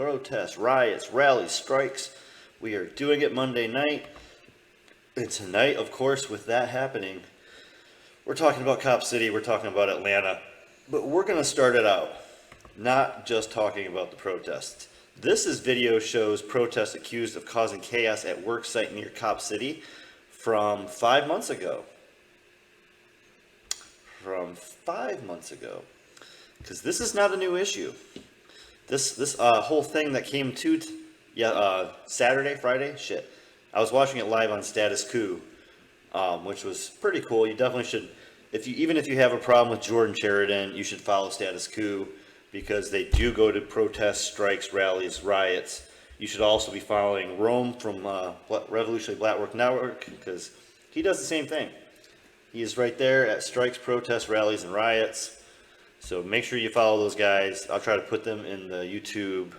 protests, riots, rallies, strikes. We are doing it Monday night. And tonight, of course, with that happening, we're talking about Cop City, we're talking about Atlanta. But we're going to start it out, not just talking about the protests. This is video shows protests accused of causing chaos at work site near Cop City from 5 months ago. Because this is not a new issue. This whole thing that came to, Saturday, Friday, shit. I was watching it live on Status Coup, which was pretty cool. You definitely should, even if you have a problem with Jordan Sheridan, you should follow Status Coup because they do go to protests, strikes, rallies, riots. You should also be following Rome from Revolutionary Black Work Network because he does the same thing. He is right there at strikes, protests, rallies, and riots. So make sure you follow those guys. I'll try to put them in the YouTube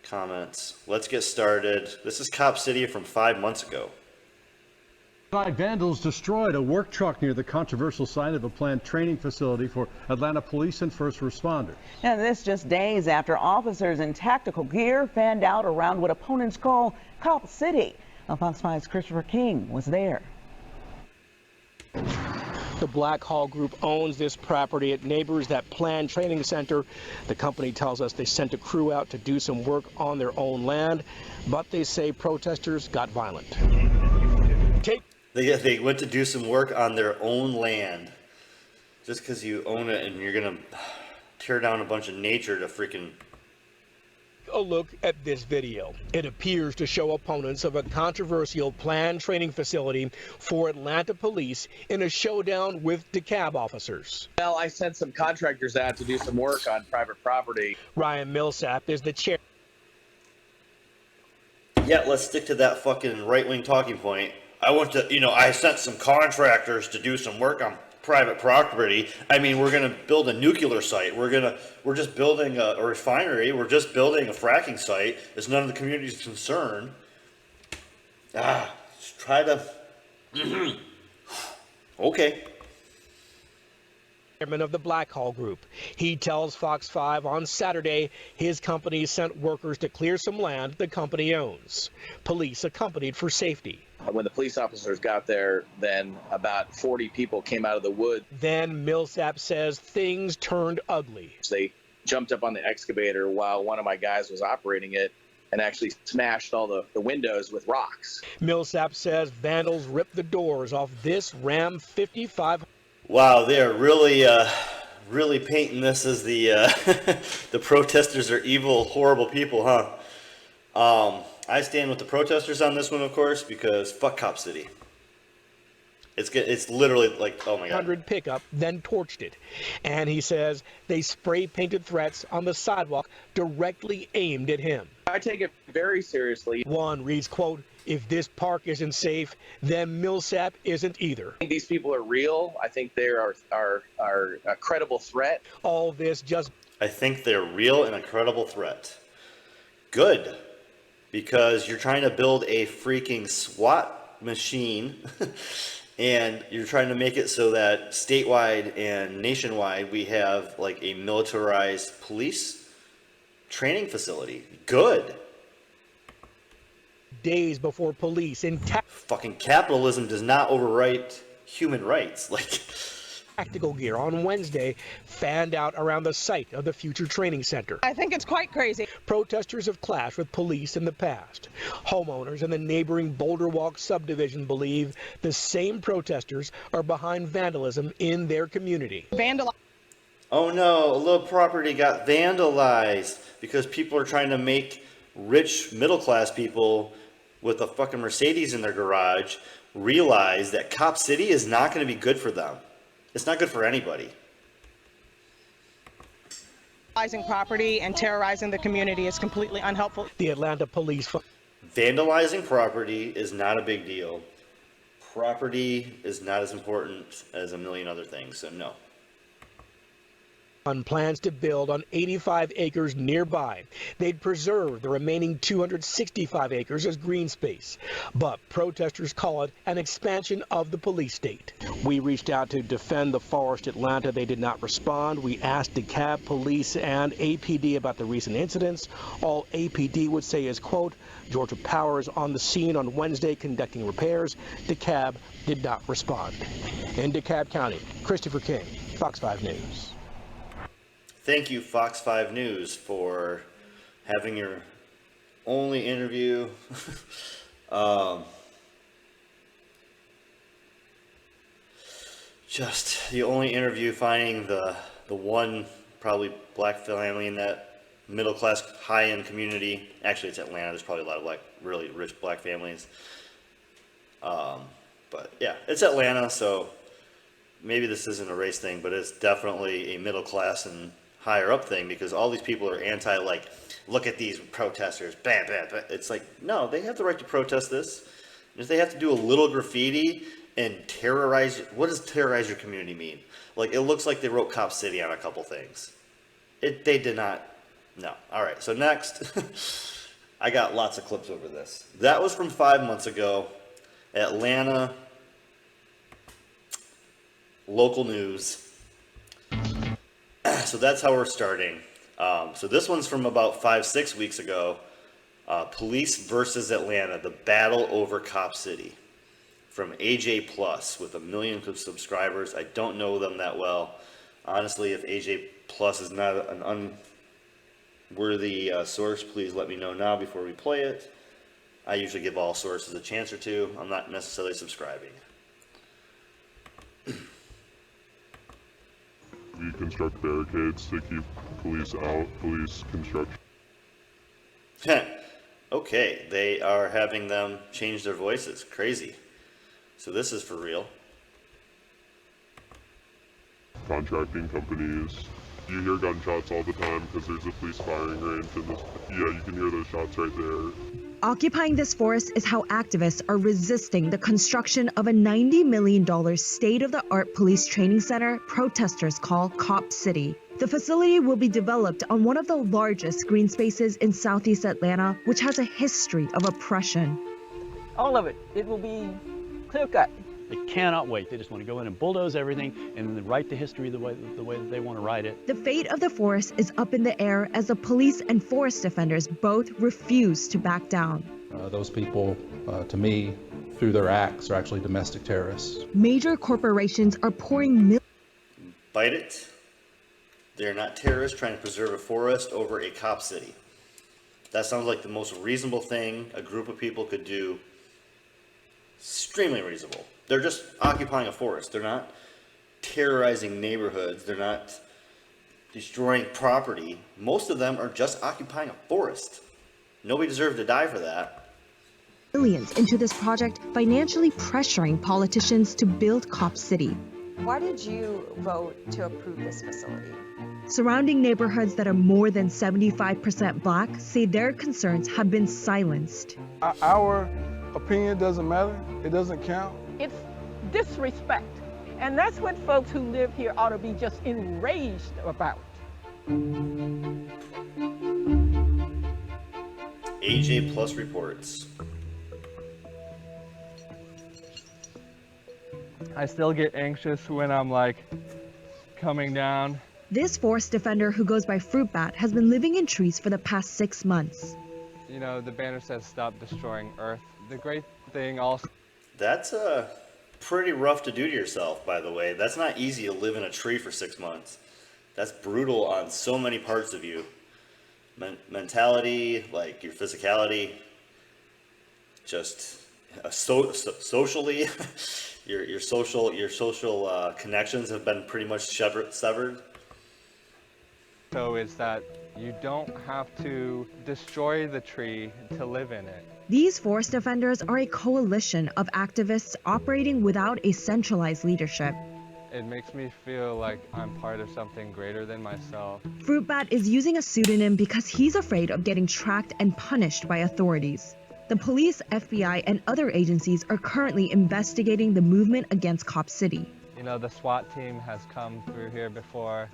comments. Let's get started. This is Cop City from 5 months ago. Vandals destroyed a work truck near the controversial site of a planned training facility for Atlanta police and first responders. And this just days after officers in tactical gear fanned out around what opponents call Cop City. Fox 5's Christopher King was there. The Black Hall Group owns this property. It neighbors that planned training center. The company tells us they sent a crew out to do some work on their own land, but they say protesters got violent. They went to do some work on their own land. Just because you own it and you're going to tear down a bunch of nature to freaking... A look at this video. It appears to show opponents of a controversial planned training facility for Atlanta police in a showdown with DeKalb officers. Well, I sent some contractors out to do some work on private property. Ryan Millsap is the chair. Yeah, let's stick to that fucking right-wing talking point. I sent some contractors to do some work on private property. I mean, we're going to build a nuclear site. We're just building a refinery. We're just building a fracking site. It's none of the community's concern. Just try to... Okay. Chairman of the Black Hall Group. He tells Fox 5 on Saturday his company sent workers to clear some land the company owns. Police accompanied for safety. When the police officers got there, then about 40 people came out of the wood. Then Millsap says things turned ugly. They jumped up on the excavator while one of my guys was operating it and actually smashed all the windows with rocks. Millsap says vandals ripped the doors off this Ram 55. Wow, they are really painting this as the the protesters are evil, horrible people, huh? I stand with the protesters on this one, of course, because fuck Cop City. It's literally like, oh my God. 100 pickup, then torched it. And he says they spray painted threats on the sidewalk directly aimed at him. I take it very seriously. One reads, quote, "If this park isn't safe, then Millsap isn't either." I think these people are real. I think they are a credible threat. All this just... I think they're real and a credible threat. Good. Because you're trying to build a freaking SWAT machine and you're trying to make it so that statewide and nationwide we have like a militarized police training facility. Good. Days before police in fucking capitalism does not overwrite human rights. Like tactical gear on Wednesday fanned out around the site of the future training center. I think it's quite crazy. Protesters have clashed with police in the past. Homeowners in the neighboring Boulder Walk subdivision believe the same protesters are behind vandalism in their community. Oh no, a little property got vandalized because people are trying to make rich middle class people with a fucking Mercedes in their garage realize that Cop City is not going to be good for them. It's not good for anybody. Vandalizing property and terrorizing the community is completely unhelpful. The Atlanta police... Vandalizing property is not a big deal. Property is not as important as a million other things, so no. on plans to build on 85 acres nearby. They'd preserve the remaining 265 acres as green space, but protesters call it an expansion of the police state. We reached out to Defend the Forest Atlanta. They did not respond. We asked DeKalb Police and APD about the recent incidents. All APD would say is, quote, Georgia Power is on the scene on Wednesday conducting repairs. DeKalb did not respond. In DeKalb County, Christopher King, Fox 5 News. Thank you, Fox 5 News, for having your only interview. Just the only interview finding the one probably black family in that middle class high end community. Actually, it's Atlanta. There's probably a lot of really rich black families. But yeah, it's Atlanta, so maybe this isn't a race thing, but it's definitely a middle class and higher up thing, because all these people are anti, look at these protesters, bam, bam, bam. It's like, no, they have the right to protest this. If they have to do a little graffiti and terrorize, what does terrorize your community mean? It looks like they wrote Cop City on a couple things. They did not, no. All right, so next, I got lots of clips over this. That was from 5 months ago, Atlanta, local news. So that's how we're starting. So this one's from about 5-6 weeks ago. Police versus Atlanta, the battle over Cop City. From AJ Plus with 1 million subscribers. I don't know them that well. Honestly, if AJ Plus is not an unworthy source, please let me know now before we play it. I usually give all sources a chance or two. I'm not necessarily subscribing. We construct barricades to keep police out, police construction. Okay, they are having them change their voices. Crazy. So this is for real. Contracting companies. You hear gunshots all the time because there's a police firing range in this. Yeah, you can hear those shots right there. Occupying this forest is how activists are resisting the construction of a $90 million state-of-the-art police training center protesters call Cop City. The facility will be developed on one of the largest green spaces in Southeast Atlanta, which has a history of oppression. All of it. It will be clear-cut. They cannot wait. They just want to go in and bulldoze everything and then write the history the way that they want to write it. The fate of the forest is up in the air as the police and forest defenders both refuse to back down. Those people, to me, through their acts, are actually domestic terrorists. Major corporations are pouring Bite it. They're not terrorists trying to preserve a forest over a Cop City. That sounds like the most reasonable thing a group of people could do. Extremely reasonable. They're just occupying a forest. They're not terrorizing neighborhoods. They're not destroying property. Most of them are just occupying a forest. Nobody deserved to die for that. Millions into this project, financially pressuring politicians to build Cop City. Why did you vote to approve this facility? Surrounding neighborhoods that are more than 75% black say their concerns have been silenced. Our opinion doesn't matter. It doesn't count. It's disrespect. And that's what folks who live here ought to be just enraged about. AJ Plus reports. I still get anxious when I'm coming down. This forest defender who goes by Fruit Bat has been living in trees for the past 6 months. You know, the banner says stop destroying Earth. The great thing also... That's pretty rough to do to yourself, by the way. That's not easy to live in a tree for 6 months. That's brutal on so many parts of you. Mentality, your physicality, just socially, your social connections have been pretty much severed. So it's that you don't have to destroy the tree to live in it. These forest defenders are a coalition of activists operating without a centralized leadership. It makes me feel like I'm part of something greater than myself. Fruit Bat is using a pseudonym because he's afraid of getting tracked and punished by authorities. The police, FBI, and other agencies are currently investigating the movement against Cop City. You know, the SWAT team has come through here before,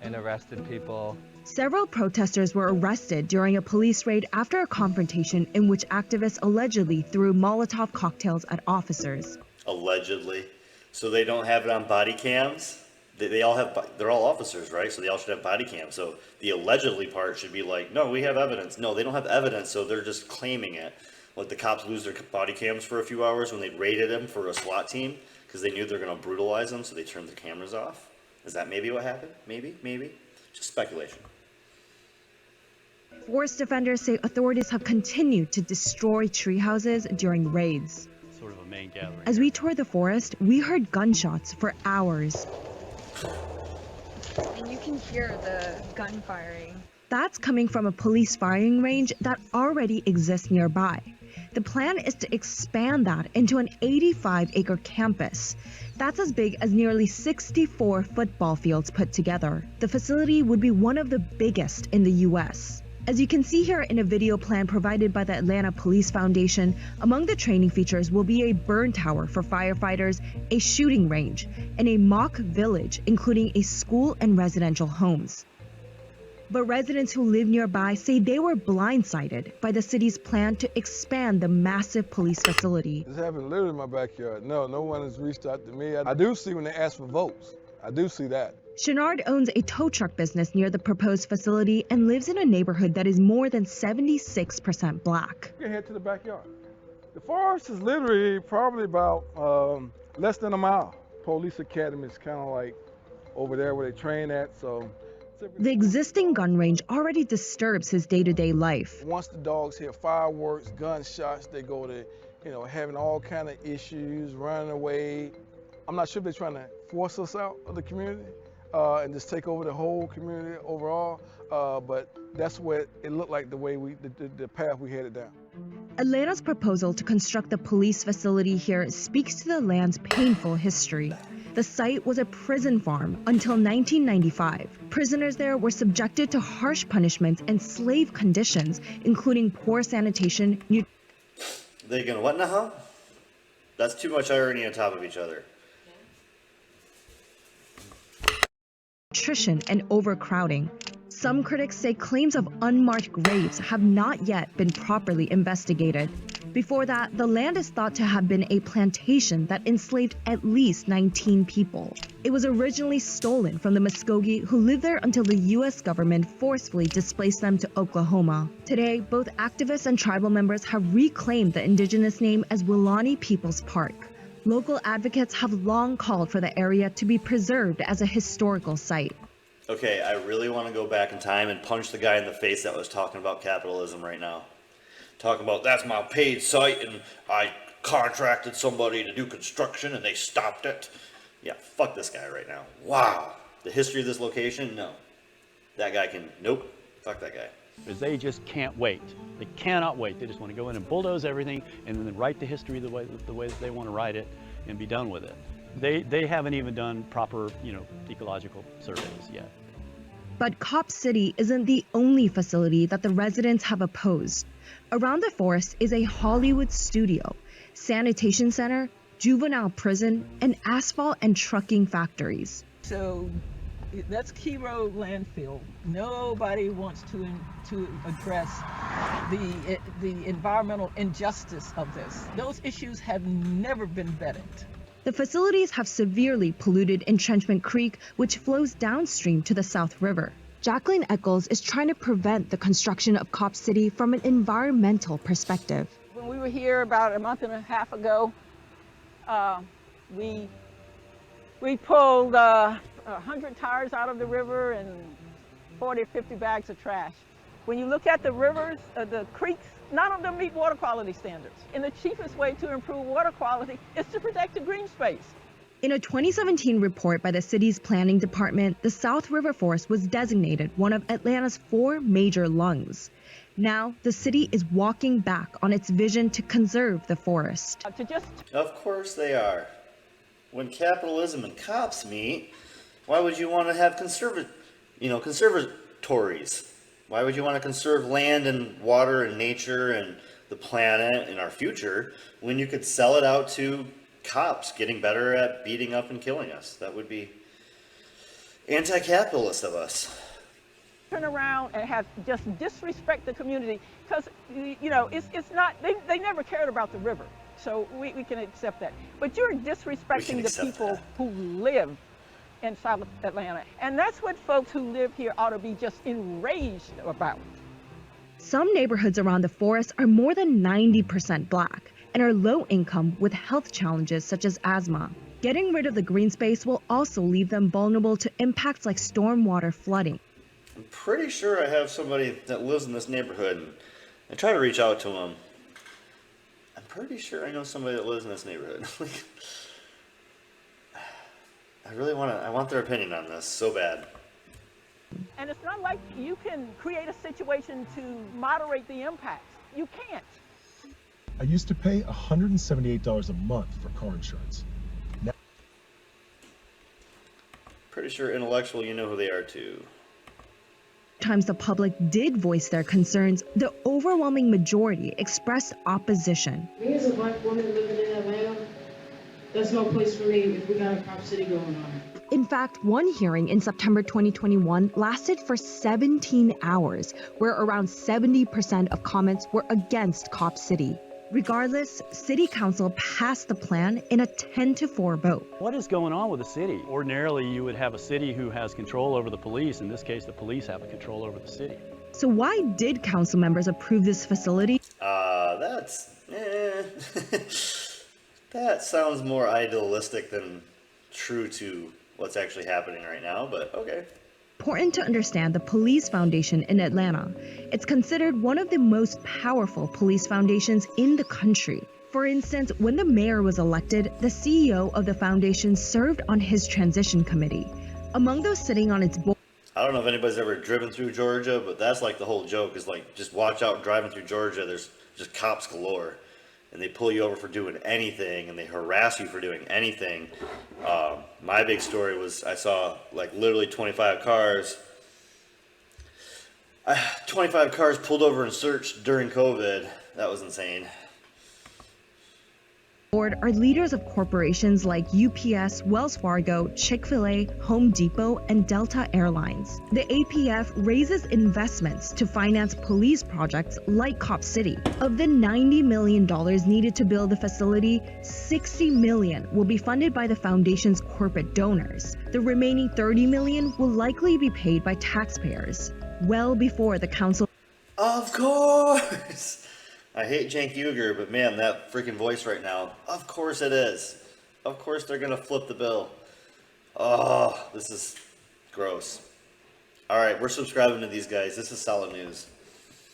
and arrested people. Several protesters were arrested during a police raid after a confrontation in which activists allegedly threw Molotov cocktails at officers. Allegedly. So they don't have it on body cams? They all have, they're all officers, right? So they all should have body cams. So the allegedly part should be like, no, we have evidence. No, they don't have evidence, so they're just claiming it. Like the cops lose their body cams for a few hours when they raided them for a SWAT team because they knew they're going to brutalize them, so they turned the cameras off. Is that maybe what happened? Maybe? Just speculation. Forest defenders say authorities have continued to destroy tree houses during raids. Sort of a main gathering. As we toured the forest, we heard gunshots for hours. And you can hear the gun firing. That's coming from a police firing range that already exists nearby. The plan is to expand that into an 85-acre campus. That's as big as nearly 64 football fields put together. The facility would be one of the biggest in the U.S. As you can see here in a video plan provided by the Atlanta Police Foundation, among the training features will be a burn tower for firefighters, a shooting range, and a mock village, including a school and residential homes. But residents who live nearby say they were blindsided by the city's plan to expand the massive police facility. This happened literally in my backyard. No one has reached out to me. I do see when they ask for votes. I do see that. Shenard owns a tow truck business near the proposed facility and lives in a neighborhood that is more than 76% black. You can head to the backyard. The forest is literally probably about less than a mile. Police Academy is kind of like over there where they train at, so. The existing gun range already disturbs his day-to-day life. Once the dogs hear fireworks, gunshots, they go to, having all kind of issues, running away. I'm not sure if they're trying to force us out of the community and just take over the whole community overall, but that's what it looked like, the way the path we headed down. Atlanta's proposal to construct the police facility here speaks to the land's painful history. The site was a prison farm until 1995. Prisoners there were subjected to harsh punishments and slave conditions, including poor sanitation. They gonna what now? That's too much irony on top of each other. Nutrition and overcrowding. Some critics say claims of unmarked graves have not yet been properly investigated. Before that, the land is thought to have been a plantation that enslaved at least 19 people. It was originally stolen from the Muskogee, who lived there until the U.S. government forcefully displaced them to Oklahoma. Today, both activists and tribal members have reclaimed the indigenous name as Willani Peoples Park. Local advocates have long called for the area to be preserved as a historical site. Okay, I really want to go back in time and punch the guy in the face that was talking about capitalism right now. Talking about, that's my paid site and I contracted somebody to do construction and they stopped it. Yeah, fuck this guy right now. Wow. The history of this location? No. That guy can, nope. Fuck that guy. Because they just can't wait. They cannot wait. They just want to go in and bulldoze everything and then write the history the way that they want to write it and be done with it. They haven't even done proper, ecological surveys yet. But Cop City isn't the only facility that the residents have opposed. Around the forest is a Hollywood studio, sanitation center, juvenile prison, and asphalt and trucking factories. So that's Key Road landfill. Nobody wants to address the environmental injustice of this. Those issues have never been vetted. The facilities have severely polluted Entrenchment Creek, which flows downstream to the South River. Jacqueline Eccles is trying to prevent the construction of Cop City from an environmental perspective. When we were here about a month and a half ago, we pulled 100 tires out of the river and 40 or 50 bags of trash. When you look at the rivers, the creeks, none of them meet water quality standards. And the cheapest way to improve water quality is to protect the green space. In a 2017 report by the city's planning department, the South River Forest was designated one of Atlanta's 4 major lungs. Now, the city is walking back on its vision to conserve the forest. Of course they are. When capitalism and cops meet, why would you want to have conservatories? Why would you want to conserve land and water and nature and the planet and our future when you could sell it out to cops getting better at beating up and killing us? That would be anti-capitalist of us. Turn around and have just disrespect the community because it's not they never cared about the river, so we can accept that, but you're disrespecting the people who live in South Atlanta, and that's what folks who live here ought to be just enraged about. Some neighborhoods around the forest are more than 90% black and are low income with health challenges such as asthma. Getting rid of the green space will also leave them vulnerable to impacts like stormwater flooding. I'm pretty sure I have somebody that lives in this neighborhood, and I try to reach out to them. I'm pretty sure I know somebody that lives in this neighborhood. I want their opinion on this so bad. And it's not like you can create a situation to moderate the impacts. You can't. I used to pay $178 a month for car insurance. Pretty sure intellectual, you know who they are too. Times the public did voice their concerns, the overwhelming majority expressed opposition. Me as a black woman living in Atlanta, that's no place for me if we got a Cop City going on. In fact, one hearing in September 2021 lasted for 17 hours, where around 70% of comments were against Cop City. Regardless, City Council passed the plan in a 10-4 vote. What is going on with the city? Ordinarily, you would have a city who has control over the police. In this case, the police have a control over the city. So why did council members approve this facility? That sounds more idealistic than true to what's actually happening right now, but okay. Important to understand the Police Foundation in Atlanta. It's considered one of the most powerful police foundations in the country. For instance, when the mayor was elected, the CEO of the foundation served on his transition committee. Among those sitting on its board, I don't know if anybody's ever driven through Georgia, but that's like the whole joke is like, just watch out driving through Georgia. There's just cops galore, and they pull you over for doing anything, and they harass you for doing anything. My big story was I saw like literally 25 cars pulled over and searched during COVID. That was insane. are leaders of corporations like UPS, Wells Fargo, Chick-fil-A, Home Depot, and Delta Airlines. The APF raises investments to finance police projects like Cop City. Of the $90 million needed to build the facility, $60 million will be funded by the foundation's corporate donors. The remaining $30 million will likely be paid by taxpayers, well before the council. Of course! I hate Cenk Uygur, but man, that freaking voice right now. Of course it is. Of course they're gonna flip the bill. Oh, this is gross. Alright, we're subscribing to these guys. This is solid news.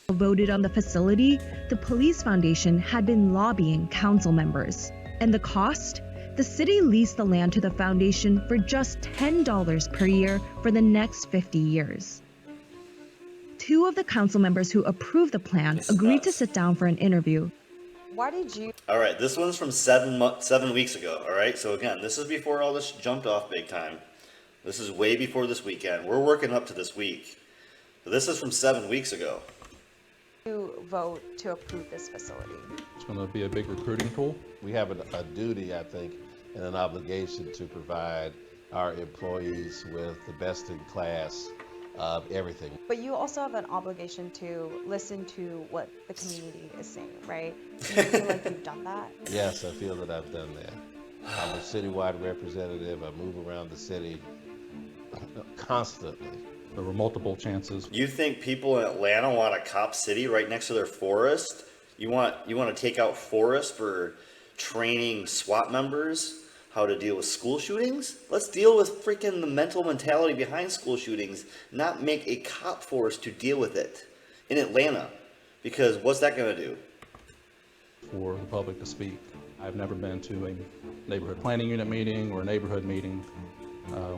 Voted on the facility, the Police Foundation had been lobbying council members. And the cost? The city leased the land to the foundation for just $10 per year for the next 50 years. Two of the council members who approved the plan agreed to sit down for an interview. Why did you? All right, this one's from 7 weeks ago. All right, so again, this is before all this jumped off big time. This is way before this weekend. We're working up to this week. So this is from 7 weeks ago. You vote to approve this facility? It's going to be a big recruiting tool. We have a duty, I think, and an obligation to provide our employees with the best in class of everything. But you also have an obligation to listen to what the community is saying, right? Do you feel like you've done that? Yes, I feel that I've done that. I'm a citywide representative. I move around the city constantly. There were multiple chances. You think people in Atlanta want a Cop City right next to their forest? You want to take out forests for training SWAT members how to deal with school shootings? Let's deal with freaking the mental mentality behind school shootings, not make a cop force to deal with it in Atlanta. Because what's that going to do? For the public to speak. I've never been to a neighborhood planning unit meeting or a neighborhood meeting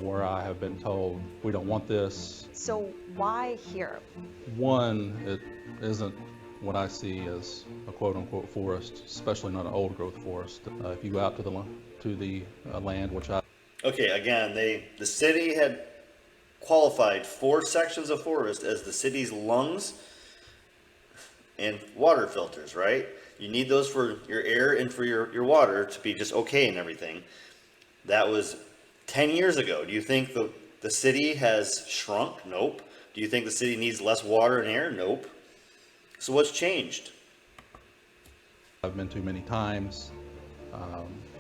where I have been told we don't want this. So why here? One, it isn't what I see as a quote-unquote forest, especially not an old-growth forest. If you go out to the land, which I... Okay, again, the city had qualified 4 sections of forest as the city's lungs and water filters, right? You need those for your air and for your water to be just okay and everything. That was 10 years ago. Do you think the the city has shrunk? Nope. Do you think the city needs less water and air? Nope. So what's changed? I've been too many times.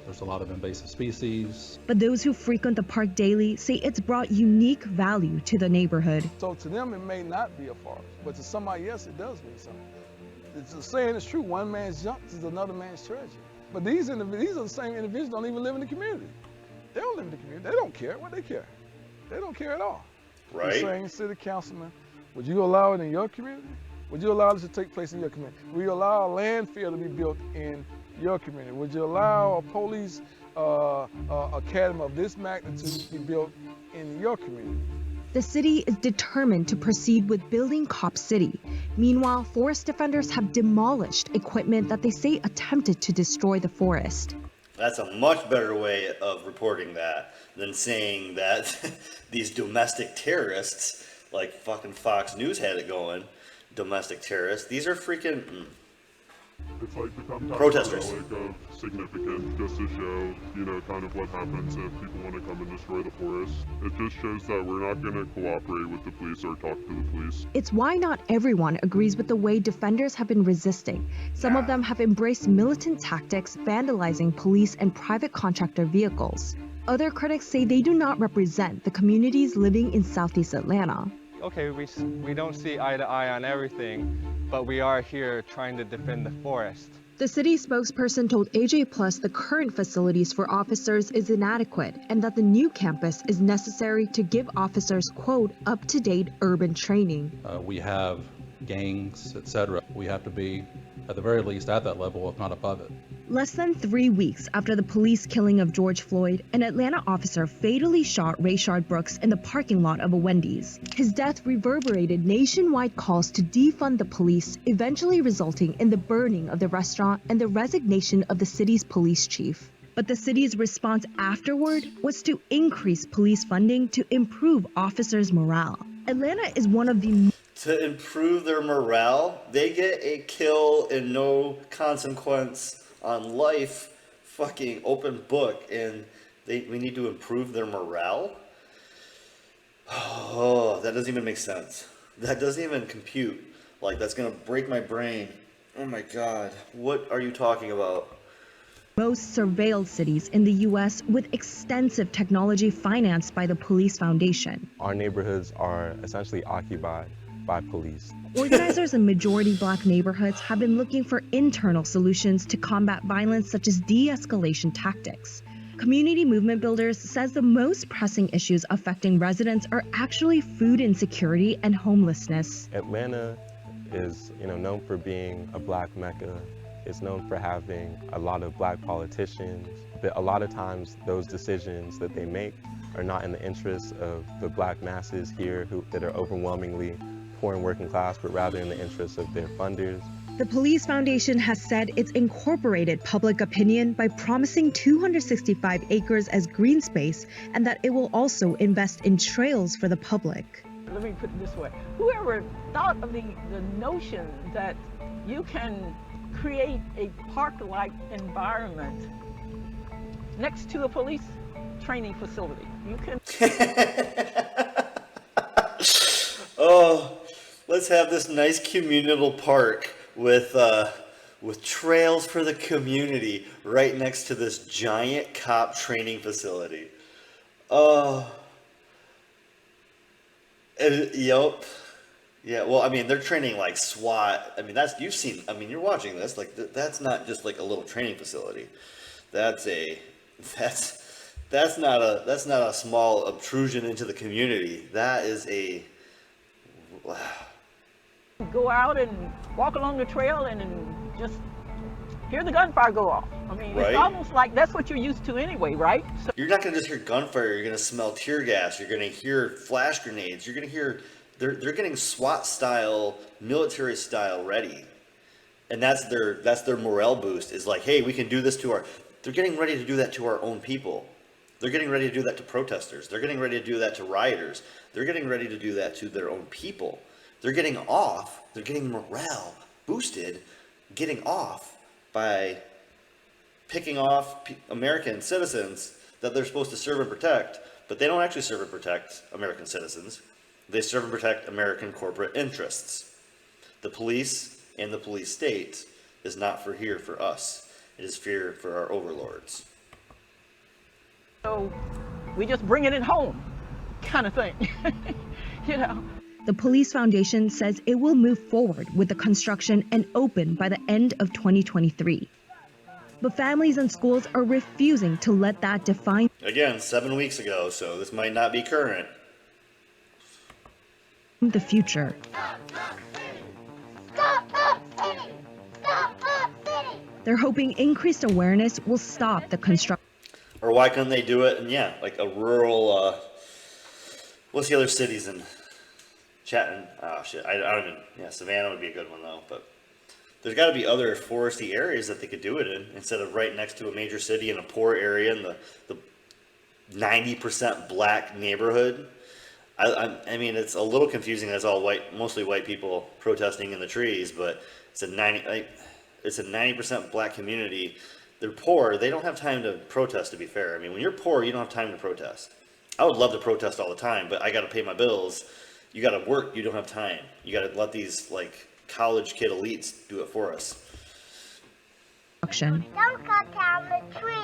There's a lot of invasive species. But those who frequent the park daily say it's brought unique value to the neighborhood. So to them, it may not be a forest, but to somebody else, it does mean something. It's the saying is true, one man's junk is another man's treasure. But these are the same individuals don't even live in the community. They don't live in the community. They don't care. What they care? They don't care at all. Right. The same city councilman, would you allow it in your community? Would you allow this to take place in your community? Would you allow a landfill to be built in your community? Would you allow a police academy of this magnitude to be built in your community? The city is determined to proceed with building Cop City. Meanwhile, forest defenders have demolished equipment that they say attempted to destroy the forest. That's a much better way of reporting that than saying that these domestic terrorists, like fucking Fox News had it going, domestic terrorists, these are freaking It's like the Cup protesters. Relic of significant, just to show, you know, kind of what happens if people want to come and destroy the forest. It just shows that we're not going to cooperate with the police or talk to the police. It's why not everyone agrees with the way defenders have been resisting. Some of them have embraced militant tactics, vandalizing police and private contractor vehicles. Other critics say they do not represent the communities living in Southeast Atlanta. Okay, we don't see eye to eye on everything, but we are here trying to defend the forest. The city spokesperson told AJ Plus the current facilities for officers is inadequate and that the new campus is necessary to give officers, quote, up-to-date urban training. We have gangs, etc. We have to be, at the very least, at that level, if not above it. Less than 3 weeks after the police killing of George Floyd, an Atlanta officer fatally shot Rayshard Brooks in the parking lot of a Wendy's. His death reverberated nationwide calls to defund the police, eventually resulting in the burning of the restaurant and the resignation of the city's police chief. But the city's response afterward was to increase police funding to improve officers' morale. Atlanta is one of the To improve their morale, they get a kill and no consequence on life, fucking open book, and we need to improve their morale? Oh, that doesn't even make sense. That doesn't even compute. Like, that's gonna break my brain. Oh my god, what are you talking about? most surveilled cities in the U.S. with extensive technology financed by the Police Foundation. Our neighborhoods are essentially occupied by police. Organizers in majority Black neighborhoods have been looking for internal solutions to combat violence such as de-escalation tactics. Community Movement Builders says the most pressing issues affecting residents are actually food insecurity and homelessness. Atlanta is, known for being a Black Mecca. It's known for having a lot of Black politicians, but a lot of times those decisions that they make are not in the interests of the Black masses here that are overwhelmingly poor and working class, but rather in the interests of their funders. The Police Foundation has said it's incorporated public opinion by promising 265 acres as green space and that it will also invest in trails for the public. Let me put it this way. Whoever thought of the notion that you can create a park-like environment next to a police training facility? You can... Oh, let's have this nice communal park with trails for the community right next to this giant cop training facility. Yep. Yeah, well, I mean, they're training like SWAT. I mean, you've seen, you're watching this, like, that's not just like a little training facility. That's not a small obtrusion into the community. That is a, wow. Go out and walk along the trail and just hear the gunfire go off. I mean, Right. It's almost like that's what you're used to anyway, right? So You're not going to just hear gunfire, you're going to smell tear gas, you're going to hear flash grenades, you're going to hear, they're getting SWAT style, military style ready. And that's their morale boost, is like, hey, we can do this they're getting ready to do that to our own people. They're getting ready to do that to protesters. They're getting ready to do that to rioters. They're getting ready to do that to their own people. They're getting morale boosted, getting off by picking off American citizens that they're supposed to serve and protect but they don't actually serve and protect American citizens. They serve and protect American corporate interests. The police and the police state is not here for us. It is here for our overlords. So we just bringing it home, kind of thing, you know. The Police Foundation says it will move forward with the construction and open by the end of 2023. But families and schools are refusing to let that define Again, 7 weeks ago, so this might not be current. the future. They're hoping increased awareness will stop the construction. Or why couldn't they do it in, yeah, like a rural, what's the other cities in Chatton? Oh shit, I don't even, yeah, Savannah would be a good one though, but there's got to be other foresty areas that they could do it in instead of right next to a major city in a poor area in the 90% black neighborhood. I mean, it's a little confusing. It's all white, mostly white people protesting in the trees, but it's a 90% black community. They're poor. They don't have time to protest, to be fair. I mean, when you're poor, you don't have time to protest. I would love to protest all the time, but I got to pay my bills. You got to work. You don't have time. You got to let these like college kid elites do it for us. Action. Don't cut down the tree.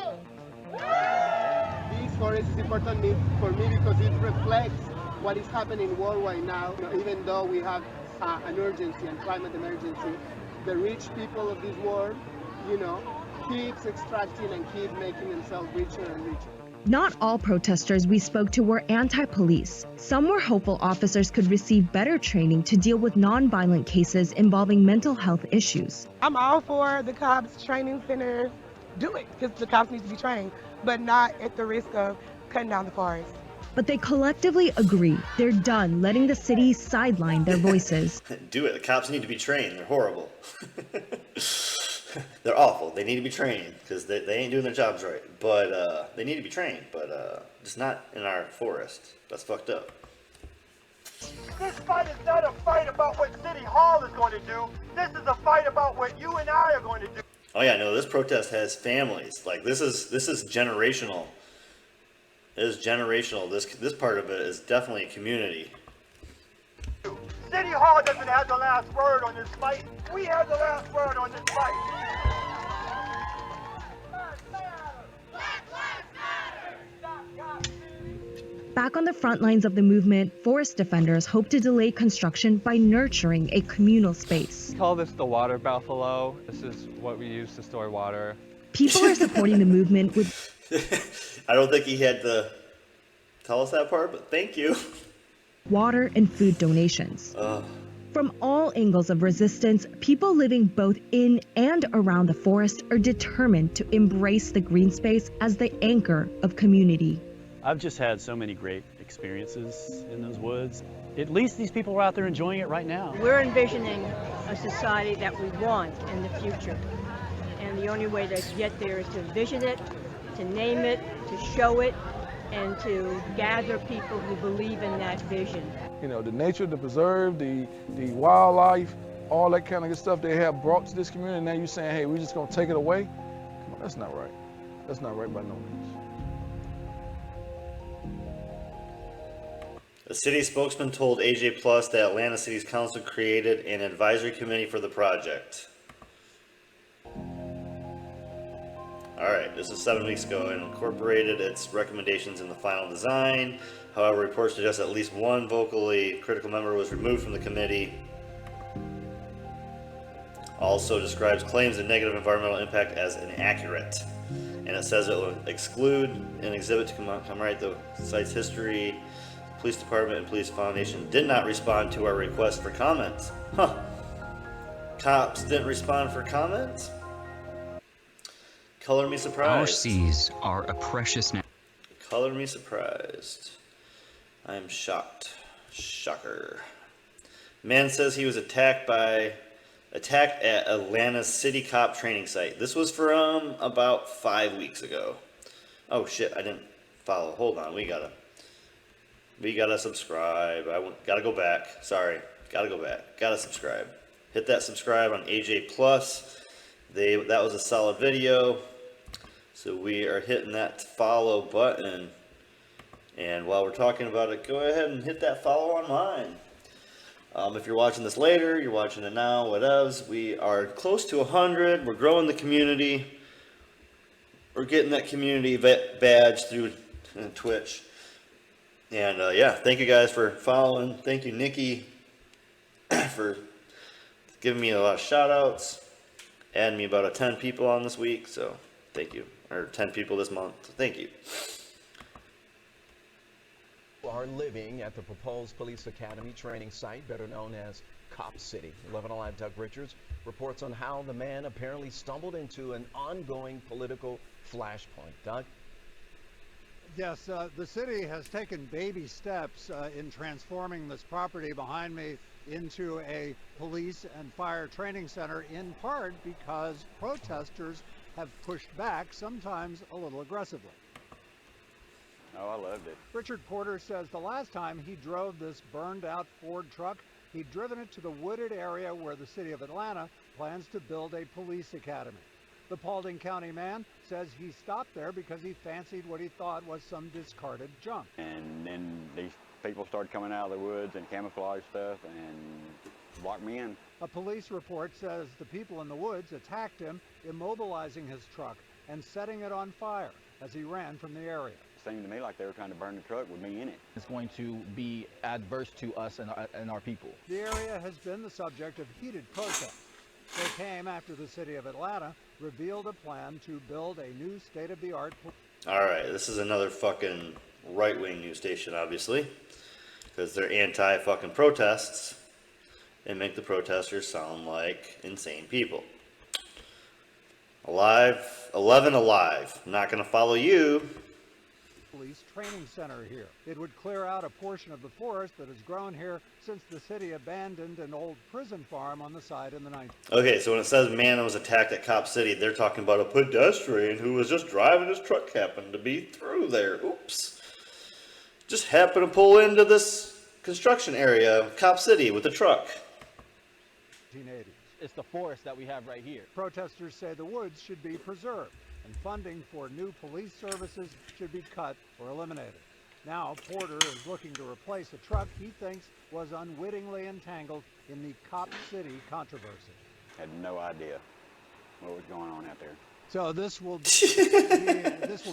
This forest is important for me because it reflects what is happening worldwide now. Even though we have an urgency and climate emergency, the rich people of this world, keeps extracting and keep making themselves richer and richer. Not all protesters we spoke to were anti-police. Some were hopeful officers could receive better training to deal with non-violent cases involving mental health issues. I'm all for the cops training center. Do it, because the cops need to be trained, but not at the risk of cutting down the forest. But they collectively agree they're done letting the city sideline their voices. Do it. The cops need to be trained. They're horrible. They're awful. They need to be trained because they ain't doing their jobs right. But they need to be trained, but just not in our forest. That's fucked up. This fight is not a fight about what City Hall is going to do. This is a fight about what you and I are going to do. Oh yeah, no, this protest has families. Like this is generational. It is generational. This part of it is definitely a community. City Hall doesn't have the last word on this fight. We have the last word on this fight. Back on the front lines of the movement, forest defenders hope to delay construction by nurturing a communal space. We call this the water buffalo. This is what we use to store water. People are supporting the movement with... I don't think he had to tell us that part, but thank you. ...water and food donations. From all angles of resistance, people living both in and around the forest are determined to embrace the green space as the anchor of community. I've just had so many great experiences in those woods. At least these people are out there enjoying it right now. We're envisioning a society that we want in the future. And the only way to get there is to envision it, to name it, to show it, and to gather people who believe in that vision. The nature, the preserve, the wildlife, all that kind of good stuff they have brought to this community. Now you're saying, hey, we're just gonna take it away? Come on, that's not right. That's not right by no means. The city spokesman told AJ Plus that Atlanta City's council created an advisory committee for the project. Alright, this is 7 weeks ago and incorporated its recommendations in the final design. However, reports suggest at least one vocally critical member was removed from the committee. Also describes claims of negative environmental impact as inaccurate. And it says it will exclude an exhibit to commemorate the site's history. Police Department and Police Foundation did not respond to our request for comments. Huh. Cops didn't respond for comments? Color me surprised. Our seas are a precious... Color me surprised. I am shocked. Shocker. Man says he was attacked at Atlanta's City Cop training site. This was from about 5 weeks ago. Oh shit, I didn't follow. Hold on, we gotta subscribe. Gotta go back. Sorry, gotta go back. Gotta subscribe. Hit that subscribe on AJ Plus. That was a solid video. So we are hitting that follow button. And while we're talking about it, go ahead and hit that follow on mine. If you're watching this later, you're watching it now, whatevs. We are close to 100. We're growing the community. We're getting that community badge through Twitch. And yeah, thank you guys for following. Thank you, Nikki, for giving me a lot of shout outs. Adding me about 10 people on this week, so thank you. Or 10 people this month, so thank you. Are living at the proposed police academy training site, better known as Cop City. 11 Alive Doug Richards reports on how the man apparently stumbled into an ongoing political flashpoint. Doug? Yes, the city has taken baby steps in transforming this property behind me into a police and fire training center, in part because protesters have pushed back, sometimes a little aggressively. Oh, I loved it. Richard Porter says the last time he drove this burned out Ford truck, he'd driven it to the wooded area where the city of Atlanta plans to build a police academy. The Paulding County man says he stopped there because he fancied what he thought was some discarded junk. And then these people started coming out of the woods and camouflage stuff and blocked me in. A police report says the people in the woods attacked him, immobilizing his truck and setting it on fire as he ran from the area. It seemed to me like they were trying to burn the truck with me in it. It's going to be adverse to us and our people. The area has been the subject of heated protests. They came after the city of Atlanta revealed a plan to build a new state-of-the-art. Alright, this is another fucking right-wing news station, obviously, because they're anti-fucking protests and make the protesters sound like insane people. 11 Alive, not gonna follow you. Police training center here. It would clear out a portion of the forest that has grown here since the city abandoned an old prison farm on the side in the 90s. Okay, so when it says man that was attacked at Cop City, they're talking about a pedestrian who was just driving his truck, happened to be through there. Oops. Just happened to pull into this construction area of Cop City with a truck. 1980s. It's the forest that we have right here. Protesters say the woods should be preserved and funding for new police services should be cut or eliminated. Now Porter is looking to replace a truck he thinks was unwittingly entangled in the Cop City controversy. Had no idea what was going on out there. So this will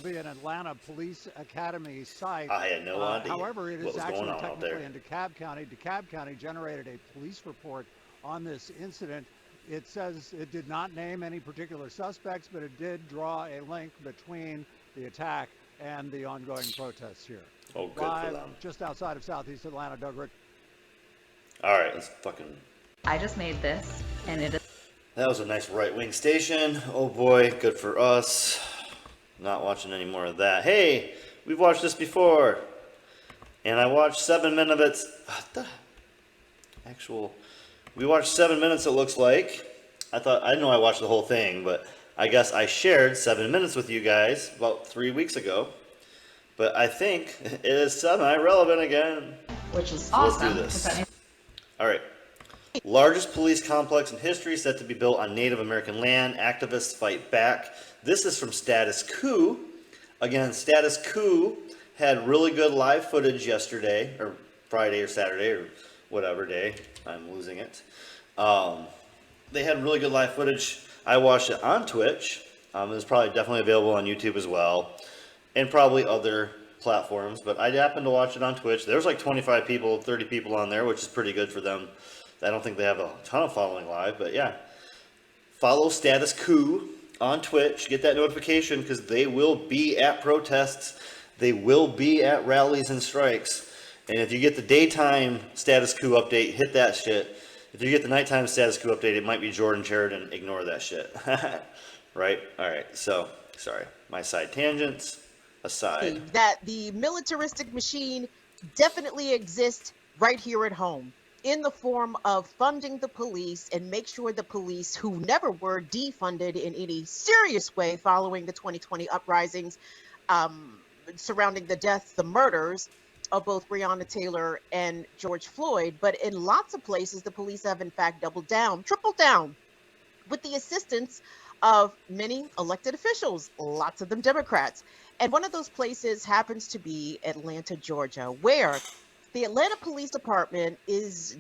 be an Atlanta Police Academy site. I had no idea However, it what is was actually going on out there. technically in DeKalb County. DeKalb County generated a police report on this incident. It says it did not name any particular suspects, but it did draw a link between the attack and the ongoing protests here. Oh, good Live, for them. just outside of Southeast Atlanta, Doug Rich. Alright, let's fucking... I just made this, and it is... That was a nice right-wing station. Oh boy, good for us. Not watching any more of that. Hey, we've watched this before. And I watched 7 minutes. What the actual... We watched 7 minutes, it looks like. I know I watched the whole thing, but I guess I shared 7 minutes with you guys about 3 weeks ago. But I think it is semi-relevant again. Which is So awesome. let's do this. Alright. Largest police complex in history set to be built on Native American land. Activists fight back. This is from Status Coup. Again, Status Coup had really good live footage yesterday, or Friday or Saturday, or whatever day. I'm losing it. They had really good live footage. I watched it on Twitch. It's probably definitely available on YouTube as well, and probably other platforms, but I happened to watch it on Twitch. There was like 25 people, 30 people on there, which is pretty good for them. I don't think they have a ton of following live, but yeah. Follow Status Coup on Twitch. Get that notification because they will be at protests. They will be at rallies and strikes. And if you get the daytime Status Coup update, hit that shit. If you get the nighttime Status Coup update, it might be Jordan Sheridan. Ignore that shit. Right? Alright, so, sorry. My side tangents aside. That the militaristic machine definitely exists right here at home in the form of funding the police and make sure the police, who never were defunded in any serious way following the 2020 uprisings surrounding the deaths, the murders of both Breonna Taylor and George Floyd. But in lots of places, the police have in fact doubled down, tripled down with the assistance of many elected officials, lots of them Democrats. And one of those places happens to be Atlanta, Georgia, where the Atlanta Police Department is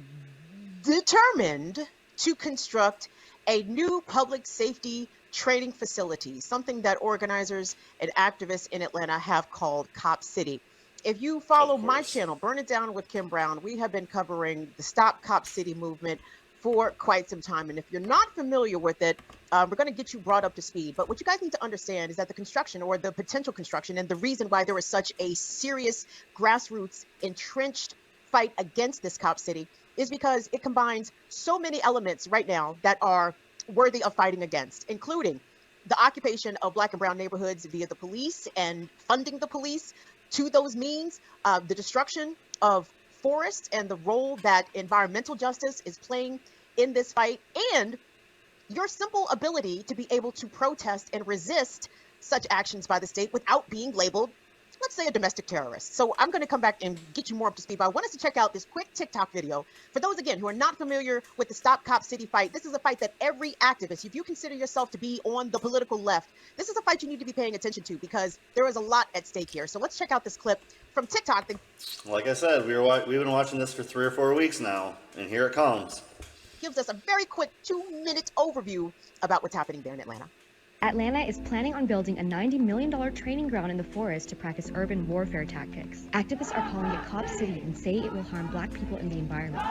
determined to construct a new public safety training facility, something that organizers and activists in Atlanta have called Cop City. If you follow my channel, Burn It Down with Kim Brown, we have been covering the Stop Cop City movement for quite some time. And if you're not familiar with it, we're going to get you brought up to speed. But what you guys need to understand is that the construction, or the potential construction, and the reason why there is such a serious grassroots entrenched fight against this Cop City is because it combines so many elements right now that are worthy of fighting against, including the occupation of Black and brown neighborhoods via the police and funding the police to those means, the destruction of forests and the role that environmental justice is playing in this fight, and your simple ability to be able to protest and resist such actions by the state without being labeled, let's say, a domestic terrorist. So I'm going to come back and get you more up to speed, but I want us to check out this quick TikTok video. For those, again, who are not familiar with the Stop Cop City fight, this is a fight that every activist, if you consider yourself to be on the political left, this is a fight you need to be paying attention to, because there is a lot at stake here. So let's check out this clip from TikTok. Like I said, we've been watching this for 3 or 4 weeks now, and here it comes. Gives us a very quick 2-minute overview about what's happening there in Atlanta. Atlanta is planning on building a $90 million training ground in the forest to practice urban warfare tactics. Activists are calling it Cop City and say it will harm Black people in the environment.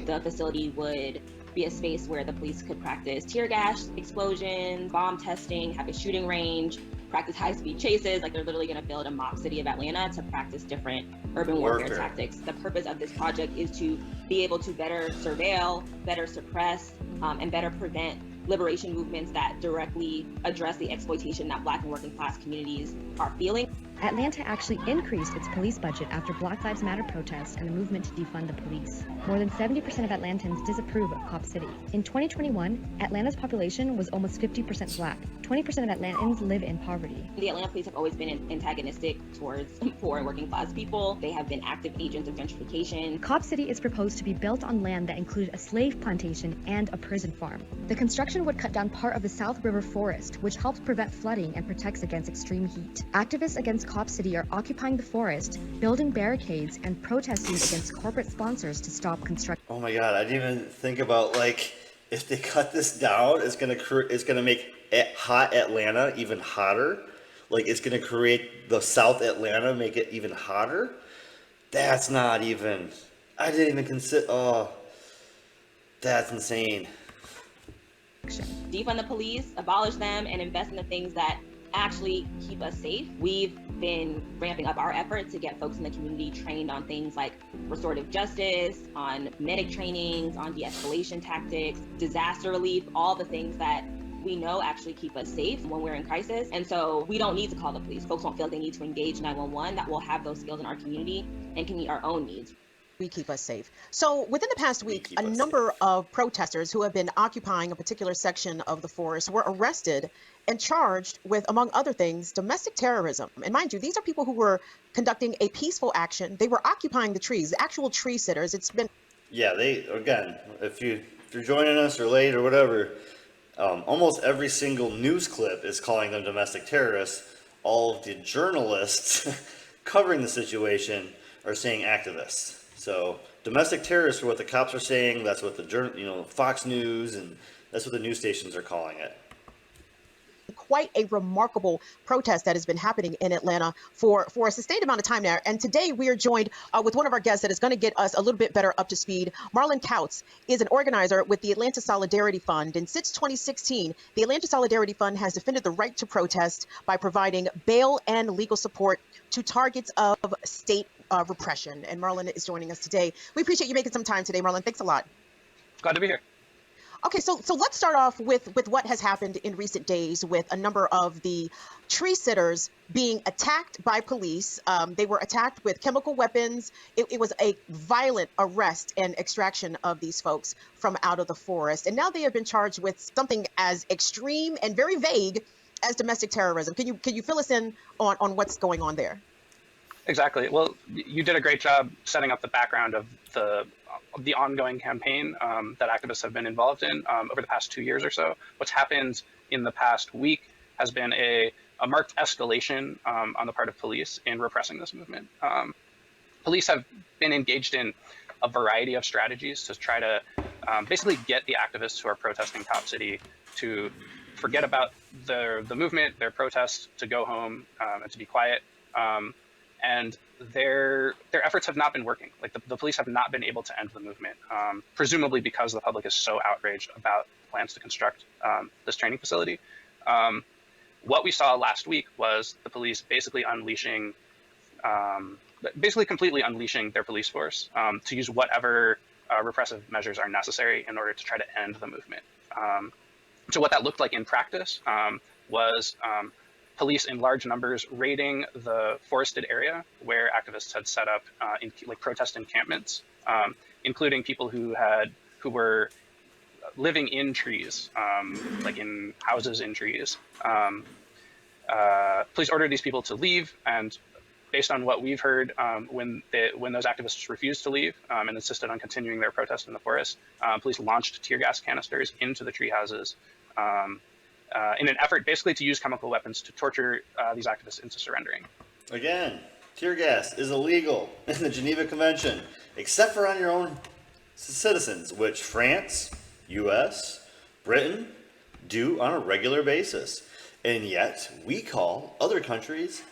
The facility would be a space where the police could practice tear gas explosions, bomb testing, have a shooting range, practice high-speed chases. Like, they're literally going to build a mock city of Atlanta to practice different urban warfare tactics. The purpose of this project is to be able to better surveil, better suppress, and better prevent liberation movements that directly address the exploitation that Black and working class communities are feeling. Atlanta actually increased its police budget after Black Lives Matter protests and the movement to defund the police. More than 70% of Atlantans disapprove of Cop City. In 2021, Atlanta's population was almost 50% Black. 20% of Atlantans live in poverty. The Atlanta police have always been antagonistic towards poor and working class people. They have been active agents of gentrification. Cop City is proposed to be built on land that included a slave plantation and a prison farm. The construction would cut down part of the South River forest, which helps prevent flooding and protects against extreme heat. Activists against Cop City are occupying the forest, building barricades, and protesting against corporate sponsors to stop construction. Oh my God, I didn't even think about, like, if they cut this down, it's gonna make hot Atlanta even hotter. Like, it's gonna create the South Atlanta, make it even hotter. That's not even, I didn't even consider, oh, that's insane. Defund the police, abolish them, and invest in the things that actually keep us safe. We've been ramping up our efforts to get folks in the community trained on things like restorative justice, on medic trainings, on de-escalation tactics, disaster relief, all the things that we know actually keep us safe when we're in crisis. And so we don't need to call the police. Folks won't feel like they need to engage 911, that will have those skills in our community and can meet our own needs. We keep us safe. So within the past week, a number of protesters who have been occupying a particular section of the forest were arrested and charged with, among other things, domestic terrorism. And mind you, these are people who were conducting a peaceful action. They were occupying the trees, actual tree sitters. It's been... Yeah, again, if you're joining us or late or whatever, almost every single news clip is calling them domestic terrorists. All of the journalists covering the situation are saying activists. So domestic terrorists are what the cops are saying. That's what the Fox News, and that's what the news stations are calling it. Quite a remarkable protest that has been happening in Atlanta for a sustained amount of time now. And today we are joined with one of our guests that is going to get us a little bit better up to speed. Marlon Kautz is an organizer with the Atlanta Solidarity Fund. And since 2016, the Atlanta Solidarity Fund has defended the right to protest by providing bail and legal support to targets of state repression. And Marlon is joining us today. We appreciate you making some time today, Marlon. Thanks a lot. Glad to be here. Okay, so let's start off with what has happened in recent days with a number of the tree sitters being attacked by police. They were attacked with chemical weapons. It was a violent arrest and extraction of these folks from out of the forest. And now they have been charged with something as extreme and very vague as domestic terrorism. Can you fill us in on what's going on there? Exactly. Well, you did a great job setting up the background of the the ongoing campaign that activists have been involved in over the past 2 years or so. What's happened in the past week has been a marked escalation on the part of police in repressing this movement. Police have been engaged in a variety of strategies to try to basically get the activists who are protesting Cop City to forget about the movement, their protests, to go home and to be quiet. And their efforts have not been working. Like the police have not been able to end the movement, presumably because the public is so outraged about plans to construct this training facility. What we saw last week was the police basically completely unleashing their police force to use whatever repressive measures are necessary in order to try to end the movement. So what that looked like in practice was police in large numbers raiding the forested area where activists had set up protest encampments, including people who were living in trees, like in houses in trees. Police ordered these people to leave, and based on what we've heard, when those activists refused to leave and insisted on continuing their protest in the forest, police launched tear gas canisters into the tree houses in an effort basically to use chemical weapons to torture these activists into surrendering. Again, tear gas is illegal in the Geneva Convention, except for on your own citizens, which France, US, Britain do on a regular basis. And yet, we call other countries,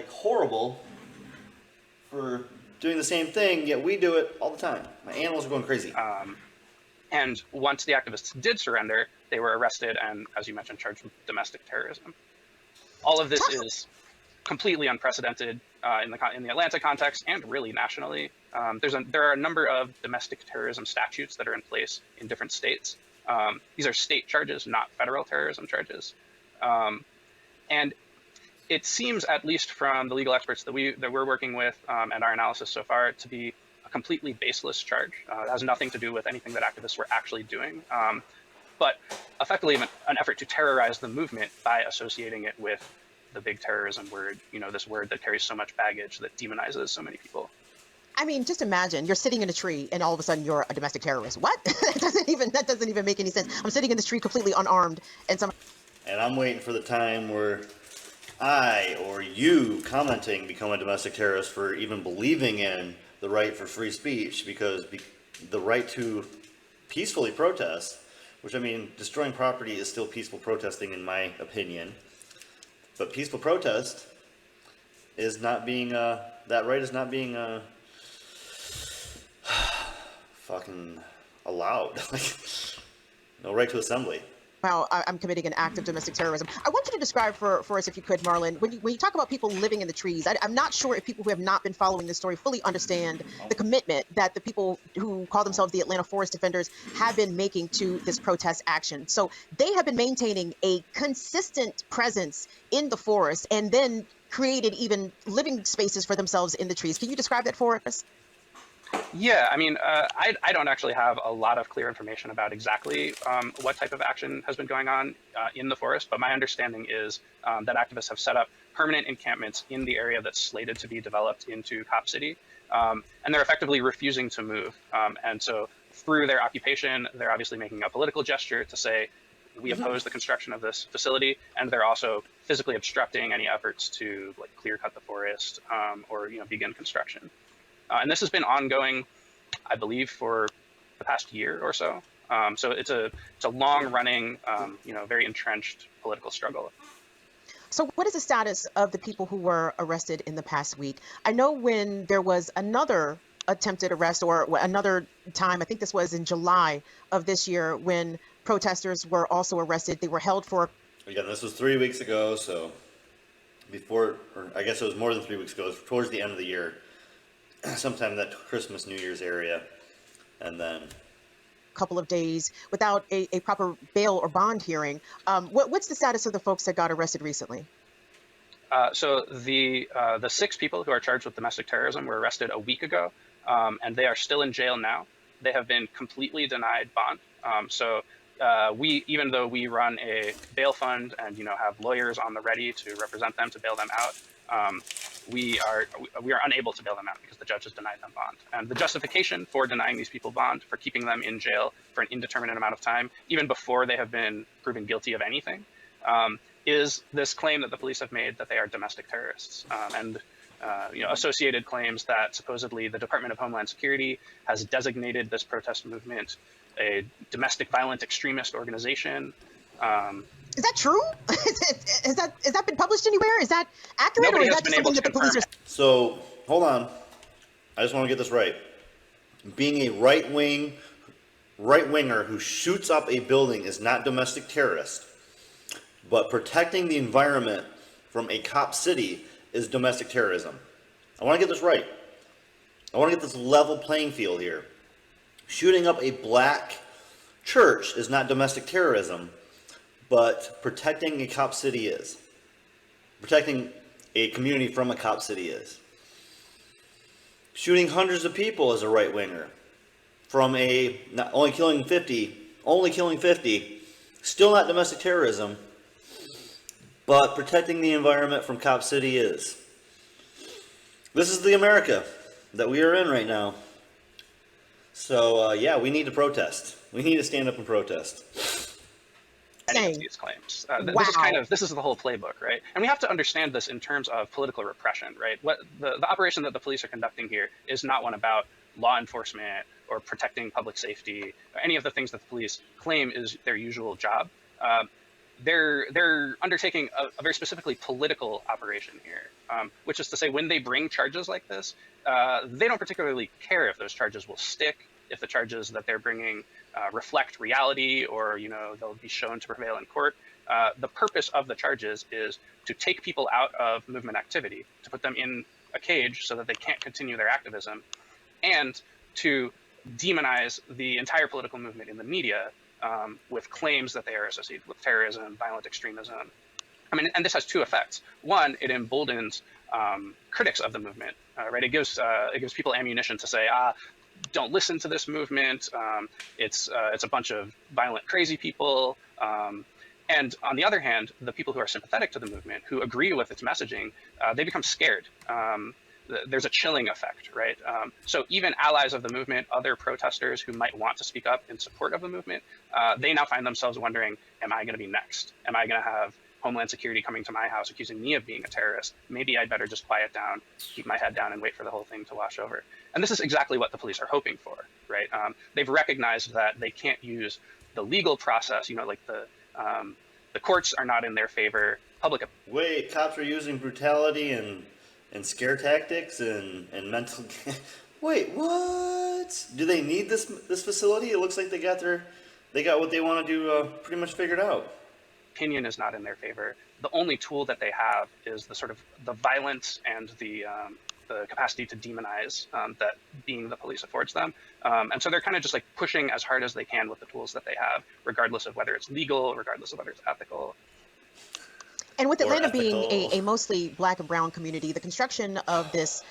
horrible for doing the same thing, yet we do it all the time. My animals are going crazy. And once the activists did surrender, they were arrested and, as you mentioned, charged with domestic terrorism. All of this is completely unprecedented in the Atlanta context and really nationally. There are a number of domestic terrorism statutes that are in place in different states. These are state charges, not federal terrorism charges. And it seems, at least from the legal experts that we're working with and our analysis so far, to be a completely baseless charge. It has nothing to do with anything that activists were actually doing, but effectively an effort to terrorize the movement by associating it with the big terrorism word, this word that carries so much baggage that demonizes so many people. I mean, just imagine you're sitting in a tree and all of a sudden you're a domestic terrorist. What? That doesn't even make any sense. I'm sitting in this tree completely unarmed and I'm waiting for the time where I or you commenting become a domestic terrorist for even believing in the right for free speech, because the right to peacefully protest, which, I mean, destroying property is still peaceful protesting in my opinion, but peaceful protest is not being, that right is not being fucking allowed. No right to assembly. Wow, I'm committing an act of domestic terrorism. I want you to describe for us, if you could, Marlon, when you talk about people living in the trees, I'm not sure if people who have not been following this story fully understand the commitment that the people who call themselves the Atlanta Forest Defenders have been making to this protest action. So they have been maintaining a consistent presence in the forest and then created even living spaces for themselves in the trees. Can you describe that for us? Yeah, I mean, I don't actually have a lot of clear information about exactly what type of action has been going on in the forest, but my understanding is that activists have set up permanent encampments in the area that's slated to be developed into Cop City, and they're effectively refusing to move. And so through their occupation, they're obviously making a political gesture to say, we oppose the construction of this facility, and they're also physically obstructing any efforts to clear cut the forest or begin construction. And this has been ongoing, I believe, for the past year or so. So it's a long-running, very entrenched political struggle. So what is the status of the people who were arrested in the past week? I know when there was another attempted arrest, or another time, I think this was in July of this year, when protesters were also arrested. They were held for... Again, this was 3 weeks ago, so before, or I guess it was more than 3 weeks ago, it was towards the end of the year. Sometime in that Christmas, New Year's area, and then a couple of days without a proper bail or bond hearing. What's the status of the folks that got arrested recently? So the 6 people who are charged with domestic terrorism were arrested a week ago, and they are still in jail now. They have been completely denied bond. So even though we run a bail fund and have lawyers on the ready to represent them to bail them out, we are unable to bail them out because the judge has denied them bond. And the justification for denying these people bond, for keeping them in jail for an indeterminate amount of time, even before they have been proven guilty of anything, is this claim that the police have made that they are domestic terrorists, and associated claims that supposedly the Department of Homeland Security has designated this protest movement a domestic violent extremist organization. Is that true? Has that been published anywhere? Is that accurate, or is that just something that the police are? So hold on, I just want to get this right. Being a right winger who shoots up a building is not domestic terrorist, but protecting the environment from a cop city is domestic terrorism. I want to get this right. I want to get this level playing field here. Shooting up a black church is not domestic terrorism, but protecting a cop city is. Protecting a community from a cop city is. Shooting hundreds of people as a right winger from only killing 50, still not domestic terrorism, but protecting the environment from cop city is. This is the America that we are in right now. So yeah, we need to protest. We need to stand up and protest. Any of these claims. This is the whole playbook, right? And we have to understand this in terms of political repression, right? What the operation that the police are conducting here is not one about law enforcement or protecting public safety, or any of the things that the police claim is their usual job. They're undertaking a very specifically political operation here, which is to say, when they bring charges like this, they don't particularly care if those charges will stick, if the charges that they're bringing reflect reality, or they'll be shown to prevail in court. The purpose of the charges is to take people out of movement activity, to put them in a cage so that they can't continue their activism, and to demonize the entire political movement in the media with claims that they are associated with terrorism, violent extremism. I mean, and this has two effects. One, it emboldens critics of the movement, right? It gives people ammunition to say, don't listen to this movement. It's a bunch of violent, crazy people. And on the other hand, the people who are sympathetic to the movement, who agree with its messaging, they become scared. There's a chilling effect, right? So even allies of the movement, other protesters who might want to speak up in support of the movement, they now find themselves wondering, am I going to be next? Am I going to have Homeland Security coming to my house accusing me of being a terrorist? Maybe I'd better just quiet down, keep my head down, and wait for the whole thing to wash over. And this is exactly what the police are hoping for, right? They've recognized that they can't use the legal process, like the courts are not in their favor. Wait, cops are using brutality and scare tactics and mental. Wait, what? Do they need this facility? It looks like they got what they want to do pretty much figured out. Opinion is not in their favor. The only tool that they have is the violence and the capacity to demonize that being the police affords them. And so they're kind of just like pushing as hard as they can with the tools that they have, regardless of whether it's legal, regardless of whether it's ethical. And with Atlanta being a mostly black and brown community, the construction of this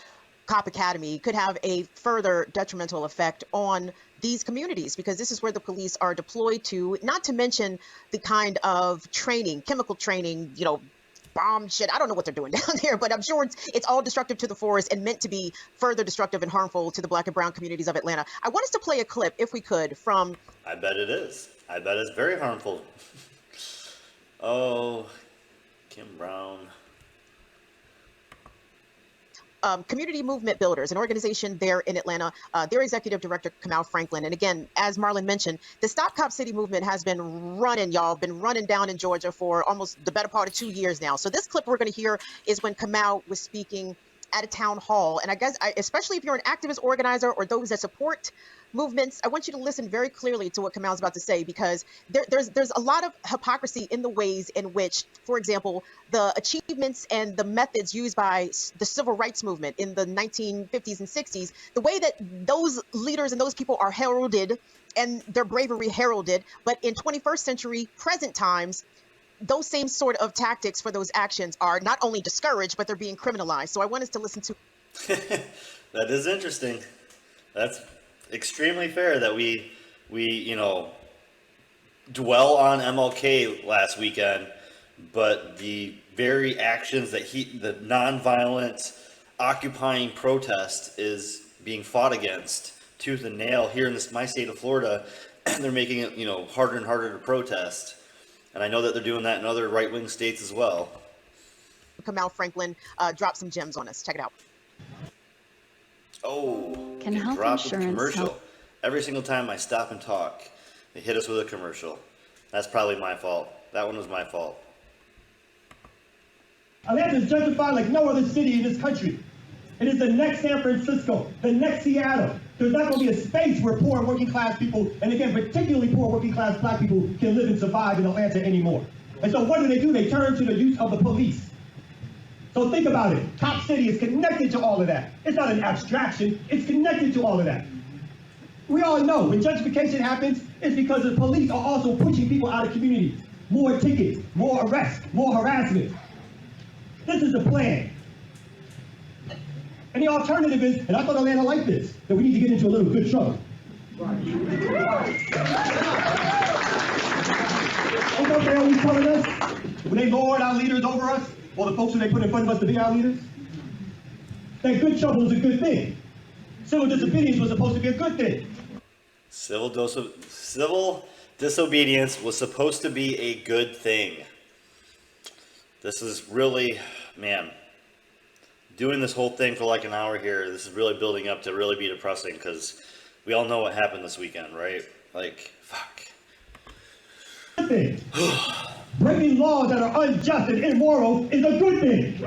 cop academy could have a further detrimental effect on these communities, because this is where the police are deployed to, not to mention the kind of training, chemical training, bomb shit. I don't know what they're doing down there, but I'm sure it's all destructive to the forest and meant to be further destructive and harmful to the black and brown communities of Atlanta. I want us to play a clip, if we could, from... I bet it is. I bet it's very harmful. Oh, Kim Brown. Community Movement Builders, an organization there in Atlanta, their executive director, Kamau Franklin. And again, as Marlon mentioned, the Stop Cop City movement has been running down in Georgia for almost the better part of 2 years now. So this clip we're going to hear is when Kamau was speaking at a town hall. And I guess, especially if you're an activist organizer or those that support movements, I want you to listen very clearly to what Kamau's about to say, because there's a lot of hypocrisy in the ways in which, for example, the achievements and the methods used by the civil rights movement in the 1950s and 60s, the way that those leaders and those people are heralded and their bravery heralded, but in 21st century present times, those same sort of tactics for those actions are not only discouraged, but they're being criminalized. So I want us to listen to. That is interesting. That's extremely fair that we dwell on MLK last weekend, but the very actions that the nonviolent occupying protest is being fought against tooth and nail here in my state of Florida, and they're making it, harder and harder to protest. And I know that they're doing that in other right-wing states as well. Kamau Franklin dropped some gems on us. Check it out. Oh, Can health drop a insurance commercial. help? Every single time I stop and talk, they hit us with a commercial. That's probably my fault. That one was my fault. Atlanta is gentrified like no other city in this country. It is the next San Francisco, the next Seattle. There's not going to be a space where poor working class people, and again, particularly poor working class black people, can live and survive in Atlanta anymore. And so what do? They turn to the use of the police. So think about it. Cop City is connected to all of that. It's not an abstraction. It's connected to all of that. We all know when gentrification happens, it's because the police are also pushing people out of communities. More tickets, more arrests, more harassment. This is the plan. And the alternative is, and I thought Atlanta liked this, that we need to get into a little good trouble. Ain't what they always telling us? When they lord our leaders over us, or the folks who they put in front of us to be our leaders? That good trouble is a good thing. Civil disobedience was supposed to be a good thing. Civil disobedience was supposed to be a good thing. This is really, man, doing this whole thing for like an hour here, this is really building up to really be depressing, because we all know what happened this weekend, right? Like, fuck. Good thing. Breaking laws that are unjust and immoral is a good thing.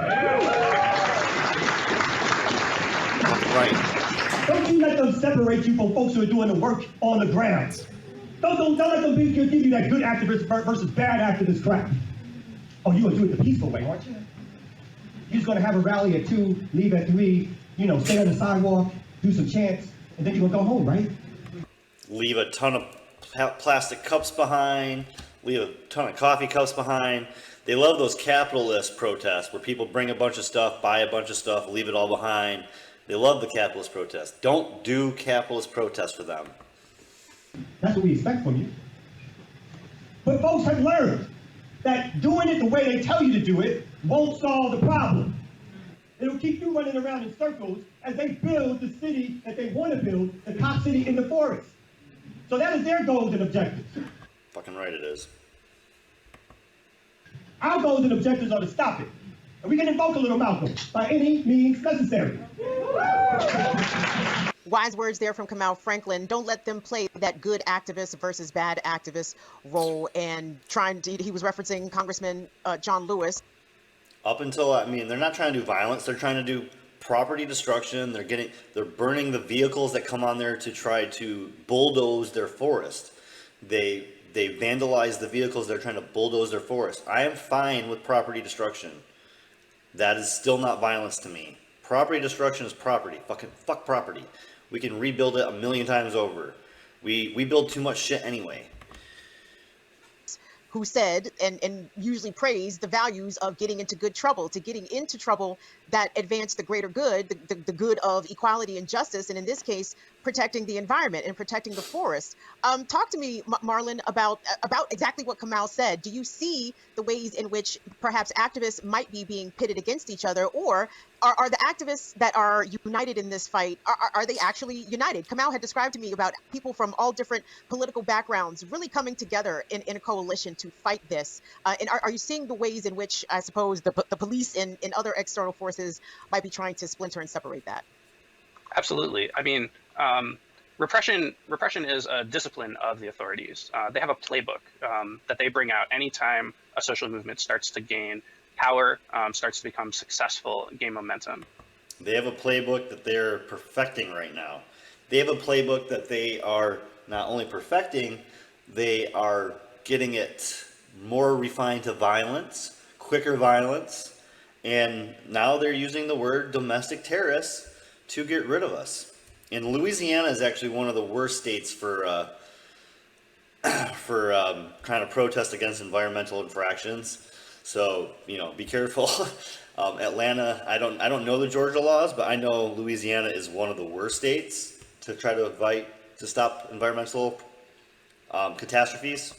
Right. Don't you let them separate you from folks who are doing the work on the ground. Don't let them give you that good activist versus bad activist crap. Oh, you're going to do it the peaceful way, aren't you? You're just going to have a rally at 2, leave at 3, stay on the sidewalk, do some chants, and then you're going to go home, right? Leave a ton of plastic cups behind, leave a ton of coffee cups behind. They love those capitalist protests where people bring a bunch of stuff, buy a bunch of stuff, leave it all behind. They love the capitalist protests. Don't do capitalist protests for them. That's what we expect from you. But folks have learned that doing it the way they tell you to do it won't solve the problem. It'll keep you running around in circles as they build the city that they want to build, the Cop City in the forest. So that is their goals and objectives. Fucking right it is. Our goals and objectives are to stop it. And we can invoke a little Malcolm by any means necessary. Wise words there from Kamau Franklin. Don't let them play that good activist versus bad activist role. And he was referencing Congressman John Lewis. Up until, they're not trying to do violence. They're trying to do property destruction. They're burning the vehicles that come on there to try to bulldoze their forest. They vandalize the vehicles that are trying to bulldoze their forest. I am fine with property destruction. That is still not violence to me. Property destruction is property. Fuck property. We can rebuild it 1,000,000 times over. We build too much shit anyway. Who said and usually praised the values of getting into good trouble, to getting into trouble that advanced the greater good, the good of equality and justice, and in this case, protecting the environment and protecting the forest. Talk to me, Marlon, about exactly what Kamau said. Do you see the ways in which perhaps activists might be being pitted against each other, or are the activists that are united in this fight, are they actually united? Kamau had described to me about people from all different political backgrounds really coming together in a coalition to fight this. And are you seeing the ways in which, I suppose, the police and other external forces might be trying to splinter and separate that? Absolutely. Repression is a discipline of the authorities. They have a playbook that they bring out anytime a social movement starts to gain power, starts to become successful, gain momentum. They have a playbook that they're perfecting right now. They have a playbook that they are not only perfecting, they are getting it more refined to violence, quicker violence, and now they're using the word domestic terrorists to get rid of us. And Louisiana is actually one of the worst states for trying to protest against environmental infractions. So, be careful. Atlanta, I don't know the Georgia laws, but I know Louisiana is one of the worst states to try to stop environmental catastrophes.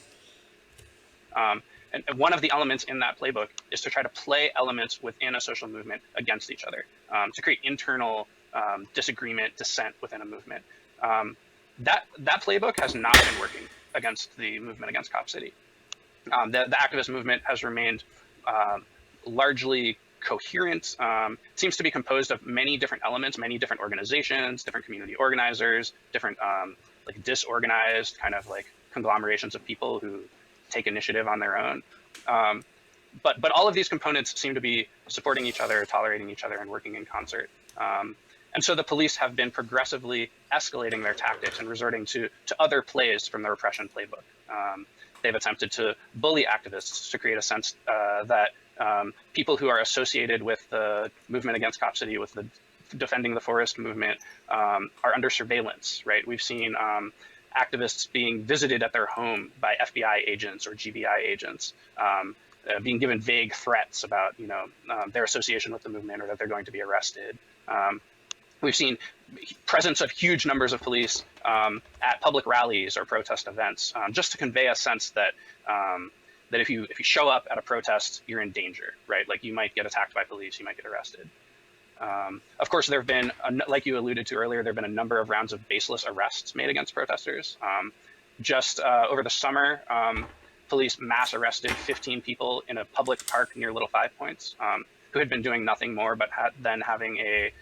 And one of the elements in that playbook is to try to play elements within a social movement against each other, to create internal disagreement, dissent within a movement. That playbook has not been working against the movement against Cop City. The activist movement has remained largely coherent. Seems to be composed of many different elements, many different organizations, different community organizers, different like disorganized kind of like conglomerations of people who take initiative on their own. But all of these components seem to be supporting each other, tolerating each other, and working in concert. And so the police have been progressively escalating their tactics and resorting to other plays from the repression playbook. They've attempted to bully activists to create a sense that people who are associated with the movement against Cop City, with the defending the forest movement, are under surveillance, right? We've seen activists being visited at their home by FBI agents or GBI agents, being given vague threats about, their association with the movement or that they're going to be arrested. We've seen presence of huge numbers of police at public rallies or protest events, just to convey a sense that that if you show up at a protest, you're in danger, right? Like you might get attacked by police, you might get arrested. Of course, there have been, like you alluded to earlier, there have been a number of rounds of baseless arrests made against protesters. Just over the summer, police mass arrested 15 people in a public park near Little Five Points, who had been doing nothing more but then having a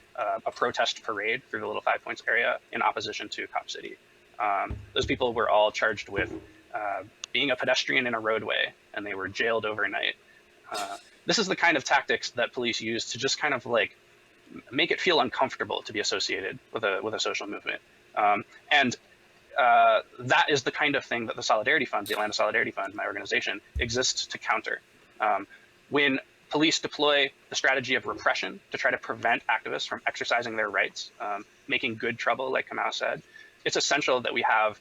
protest parade through the Little Five Points area in opposition to Cop City. Those people were all charged with being a pedestrian in a roadway, and they were jailed overnight. This is the kind of tactics that police use to just kind of like make it feel uncomfortable to be associated with a social movement. And that is the kind of thing that the Solidarity Fund, the Atlanta Solidarity Fund, my organization, exists to counter. When police deploy the strategy of repression to try to prevent activists from exercising their rights, making good trouble, like Kamau said, it's essential that we have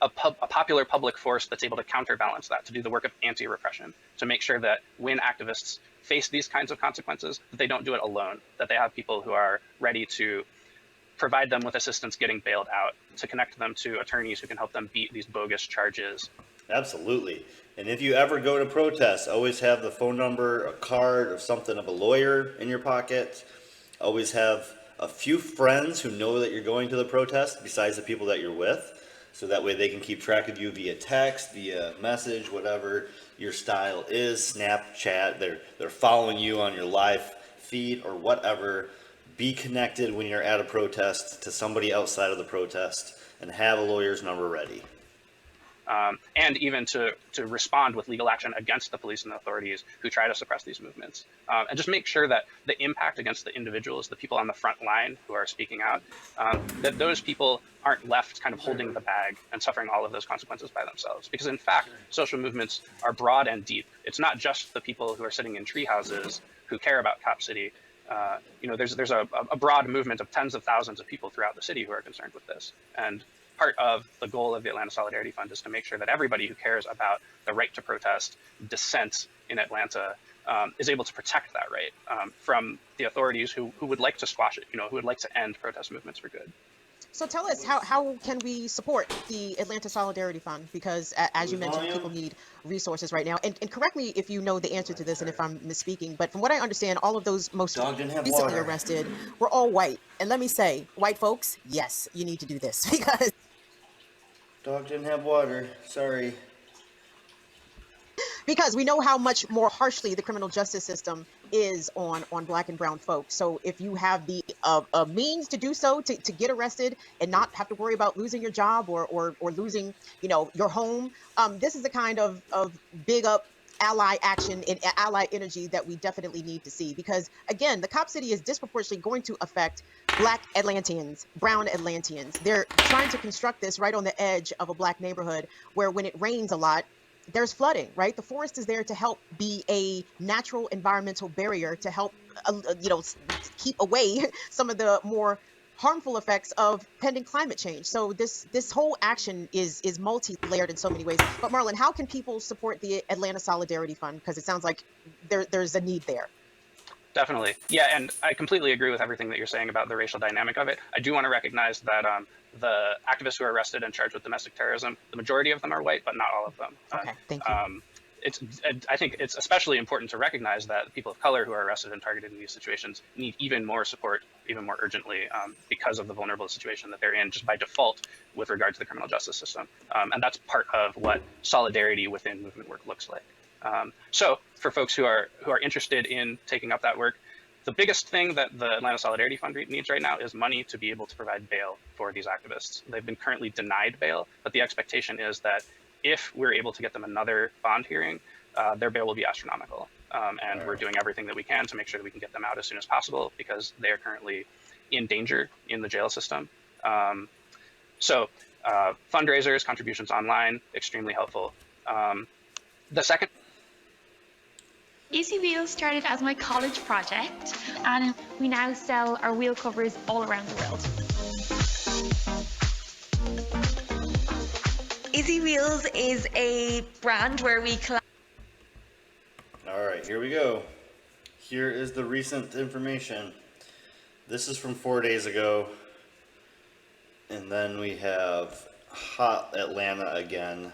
a popular public force that's able to counterbalance that, to do the work of anti-repression, to make sure that when activists face these kinds of consequences, that they don't do it alone, that they have people who are ready to provide them with assistance getting bailed out, to connect them to attorneys who can help them beat these bogus charges. Absolutely. And if you ever go to protest, always have the phone number, a card, or something of a lawyer in your pocket. Always have a few friends who know that you're going to the protest besides the people that you're with, so that way they can keep track of you via text, via message, whatever your style is, Snapchat. They're following you on your live feed or whatever. Be connected when you're at a protest to somebody outside of the protest, and have a lawyer's number ready. And even to respond with legal action against the police and the authorities who try to suppress these movements. And just make sure that the impact against the individuals, the people on the front line who are speaking out, that those people aren't left kind of holding the bag and suffering all of those consequences by themselves. Because in fact, social movements are broad and deep. It's not just the people who are sitting in tree houses who care about Cop City. There's a broad movement of tens of thousands of people throughout the city who are concerned with this. And part of the goal of the Atlanta Solidarity Fund is to make sure that everybody who cares about the right to protest, dissent in Atlanta, is able to protect that right from the authorities who would like to squash it, who would like to end protest movements for good. So tell us, how can we support the Atlanta Solidarity Fund? Because as you mentioned, people need resources right now. And correct me if you know the answer to this and if I'm misspeaking, but from what I understand, all of those most recently arrested were all white. And let me say, white folks, yes, you need to do this because... Dog didn't have water, sorry. Because we know how much more harshly the criminal justice system is on Black and brown folks. So if you have the means to do so, to get arrested and not have to worry about losing your job or losing, your home, this is the kind of big up ally action and ally energy that we definitely need to see. Because again, the Cop City is disproportionately going to affect Black Atlanteans, brown Atlanteans. They're trying to construct this right on the edge of a Black neighborhood where when it rains a lot, there's flooding, right? The forest is there to help be a natural environmental barrier to help, keep away some of the more harmful effects of pending climate change. So this whole action is multi-layered in so many ways. But Marlon, how can people support the Atlanta Solidarity Fund? Because it sounds like there's a need there. Definitely. Yeah, and I completely agree with everything that you're saying about the racial dynamic of it. I do want to recognize that the activists who are arrested and charged with domestic terrorism, the majority of them are white, but not all of them. Okay, thank you. I think it's especially important to recognize that people of color who are arrested and targeted in these situations need even more support, even more urgently, because of the vulnerable situation that they're in just by default with regard to the criminal justice system. And that's part of what solidarity within movement work looks like. So for folks who are interested in taking up that work, the biggest thing that the Atlanta Solidarity Fund needs right now is money to be able to provide bail for these activists. They've been currently denied bail, but the expectation is that if we're able to get them another bond hearing, their bail will be astronomical. And we're doing everything that we can to make sure that we can get them out as soon as possible because they are currently in danger in the jail system. So fundraisers, contributions online, extremely helpful. The second. Easy Wheels started as my college project, and we now sell our wheel covers all around the world. Easy Wheels is a brand where we All right, here we go. Here is the recent information. This is from 4 days ago. And then we have Hot Atlanta again.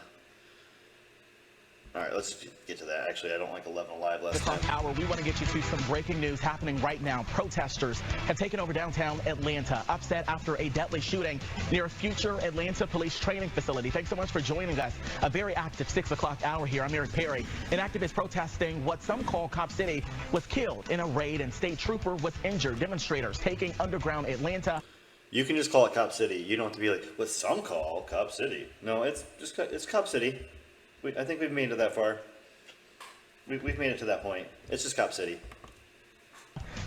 All right, let's get to that. Actually, I don't like 11 Alive last time. Hour, we want to get you to some breaking news happening right now. Protesters have taken over downtown Atlanta, upset after a deadly shooting near a future Atlanta police training facility. Thanks so much for joining us. A very active 6 o'clock hour here. I'm Eric Perry. An activist protesting what some call Cop City was killed in a raid and state trooper was injured. Demonstrators taking underground Atlanta. You can just call it Cop City. You don't have to be like, what some call Cop City. No, it's Cop City. I think we've made it that far. We've made it to that point. It's just Cop City.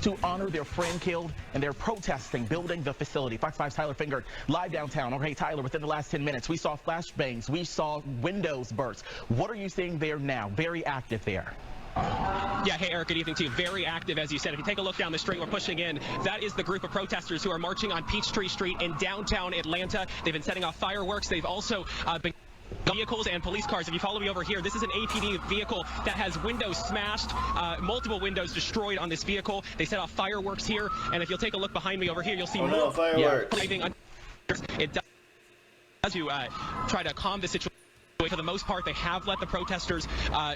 To honor their friend killed, and they're protesting building the facility. Fox 5's Tyler Finger live downtown. Okay, Tyler, within the last 10 minutes, we saw flashbangs, we saw windows burst. What are you seeing there now? Very active there. Yeah, hey Eric, good evening to you. Very active, as you said. If you take a look down the street, we're pushing in. That is the group of protesters who are marching on Peachtree Street in downtown Atlanta. They've been setting off fireworks. They've also been vehicles and police cars. If you follow me over here, this is an APD vehicle that has windows smashed, multiple windows destroyed on this vehicle. They set off fireworks here, and if you'll take a look behind me over here, you'll see more fireworks. It does to try to calm the situation. For the most part, they have let the protesters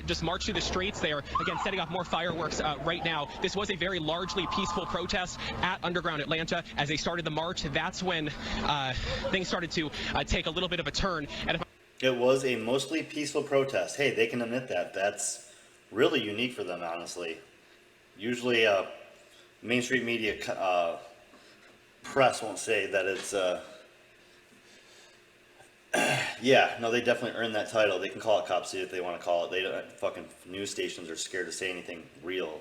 just march through the streets. They are, again, setting off more fireworks right now. This was a very largely peaceful protest at Underground Atlanta. As they started the march, that's when things started to take a little bit of a turn. And it was a mostly peaceful protest. Hey, they can admit that. That's really unique for them, honestly. Usually, mainstream media press won't say that it's... Yeah, no, they definitely earned that title. They can call it Cop City if they want to call it. They don't, fucking news stations are scared to say anything real.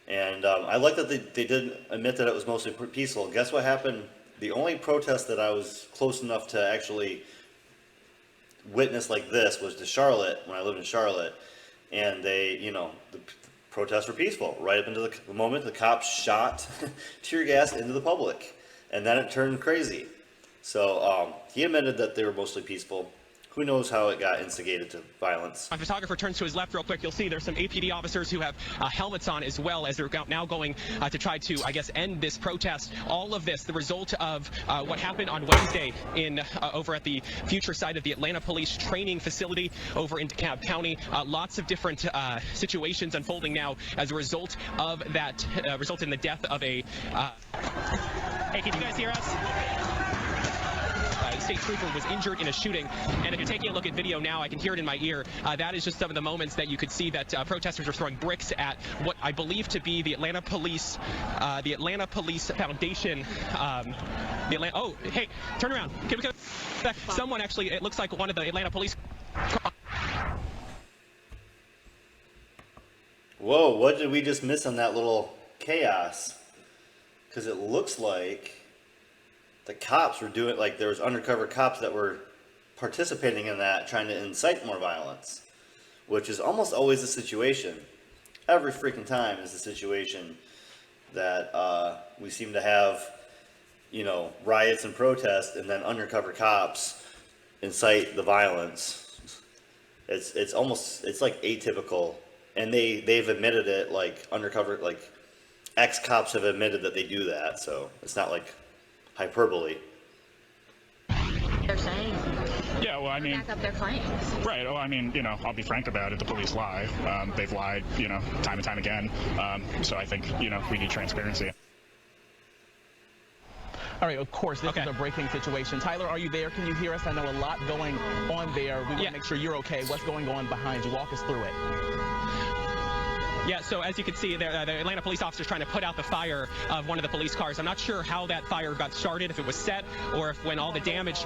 And I like that they did admit that it was mostly peaceful. Guess what happened? The only protest that I was close enough to actually witness like this was to Charlotte, when I lived in Charlotte. And they, the protests were peaceful. Right up into the moment the cops shot tear gas into the public. And then it turned crazy. So he admitted that they were mostly peaceful. Who knows how it got instigated to violence. My photographer turns to his left real quick. You'll see there's some APD officers who have helmets on as well as they're now going to try to, I guess, end this protest. All of this, the result of what happened on Wednesday over at the future site of the Atlanta Police Training Facility over in DeKalb County. Lots of different situations unfolding now as a result of that, result in the death of a... Hey, can you guys hear us? State trooper was injured in a shooting, and if you're taking a look at video now, I can hear it in my ear. That is just some of the moments that you could see that protesters are throwing bricks at what I believe to be the Atlanta Police Foundation. Oh, hey, turn around. Someone actually, it looks like one of the Atlanta Police. Whoa, what did we just miss on that little chaos? Because it looks like the cops were doing, like there was undercover cops that were participating in that, trying to incite more violence, which is almost always the situation. Every freaking time is the situation that we seem to have, riots and protests, and then undercover cops incite the violence. It's like atypical, and they've admitted it, like undercover, like ex-cops have admitted that they do that, so it's not like hyperbole. They're saying. Yeah, well, I mean, back up their claims. right. Well, I mean, you know, I'll be frank about it. The police lie. They've lied, you know, time and time again. So I think, you know, we need transparency. All right, of course, this is a breaking situation. Tyler, are you there? Can you hear us? I know a lot going on there. We want to make sure you're okay. What's going on behind you? Walk us through it. Yeah, so as you can see, the Atlanta police officers trying to put out the fire of one of the police cars. I'm not sure how that fire got started, if it was set or if when all the damage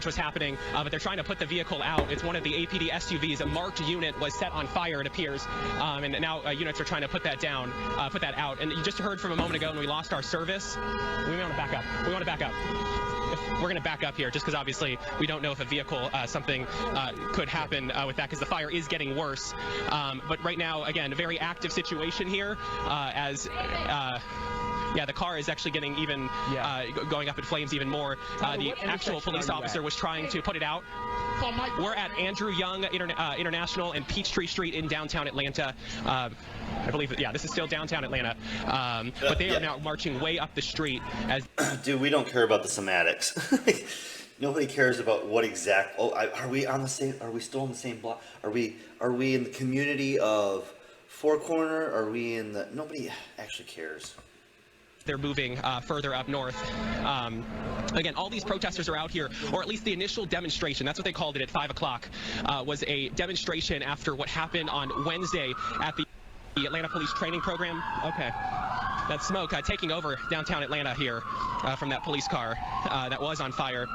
was happening, but they're trying to put the vehicle out. It's one of the APD SUVs. A marked unit was set on fire, it appears, and now units are trying to put that down, put that out. And you just heard from a moment ago when we lost our service. We want to back up. We want to back up. We're going to back up here just because obviously we don't know if a vehicle, something could happen with that because the fire is getting worse. But right now, again, a very active situation here yeah, the car is actually getting even going up in flames even more. The actual police officer was trying to put it out. We're at Andrew Young International and Peachtree Street in downtown Atlanta. I believe, yeah, this is still downtown Atlanta. But they are now marching way up the street as. Dude, we don't care about the semantics. Nobody cares about what exact. Oh, are we on the same? Are we still on the same block? Are we in the community of Four Corner? Are we in the? Nobody actually cares. They're moving further up north. Again, all these protesters are out here, or at least the initial demonstration, that's what they called it at 5 o'clock, was a demonstration after what happened on Wednesday at the Atlanta Police Training Program. Okay. That smoke taking over downtown Atlanta here from that police car that was on fire.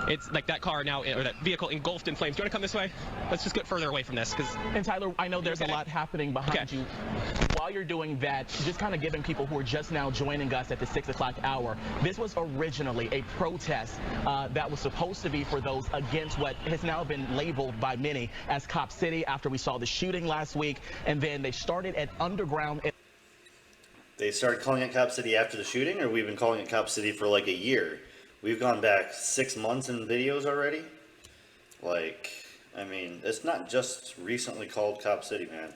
It's like that car now, or that vehicle engulfed in flames. Do you want to come this way? Let's just get further away from this. And Tyler, I know there's a lot happening behind you. While you're doing that, just kind of giving people who are just now joining us at the 6 o'clock hour, this was originally a protest that was supposed to be for those against what has now been labeled by many as Cop City after we saw the shooting last week. And then they started at Underground. They started calling it Cop City after the shooting, or we've been calling it Cop City for like a year? We've gone back 6 months in videos already. Like, I mean, it's not just recently called Cop City, man.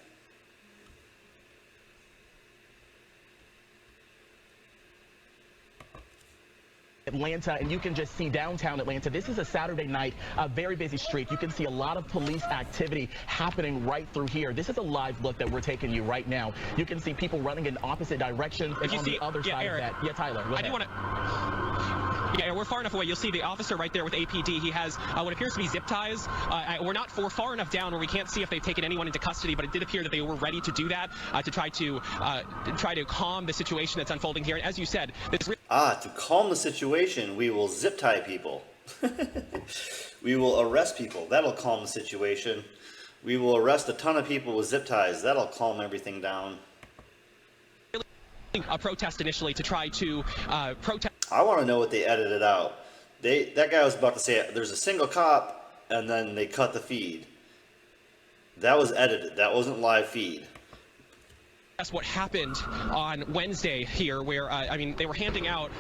Atlanta, and you can just see downtown Atlanta. This is a Saturday night, a very busy street. You can see a lot of police activity happening right through here. This is a live look that we're taking you right now. You can see people running in opposite directions, and on the other side Eric, of that. Yeah, Tyler, go ahead. I do want to. Yeah, we're far enough away. You'll see the officer right there with APD. He has what appears to be zip ties. We're not far enough down where we can't see if they've taken anyone into custody, but it did appear that they were ready to do that to try to calm the situation that's unfolding here. And as you said, this. To calm the situation, we will zip tie people. We will arrest people. That'll calm the situation. We will arrest a ton of people with zip ties. That'll calm everything down. A protest initially to try to protest. I want to know what they edited out. That guy was about to say there's a single cop, and then they cut the feed. That was edited. That wasn't live feed. That's what happened on Wednesday here, where I mean, they were handing out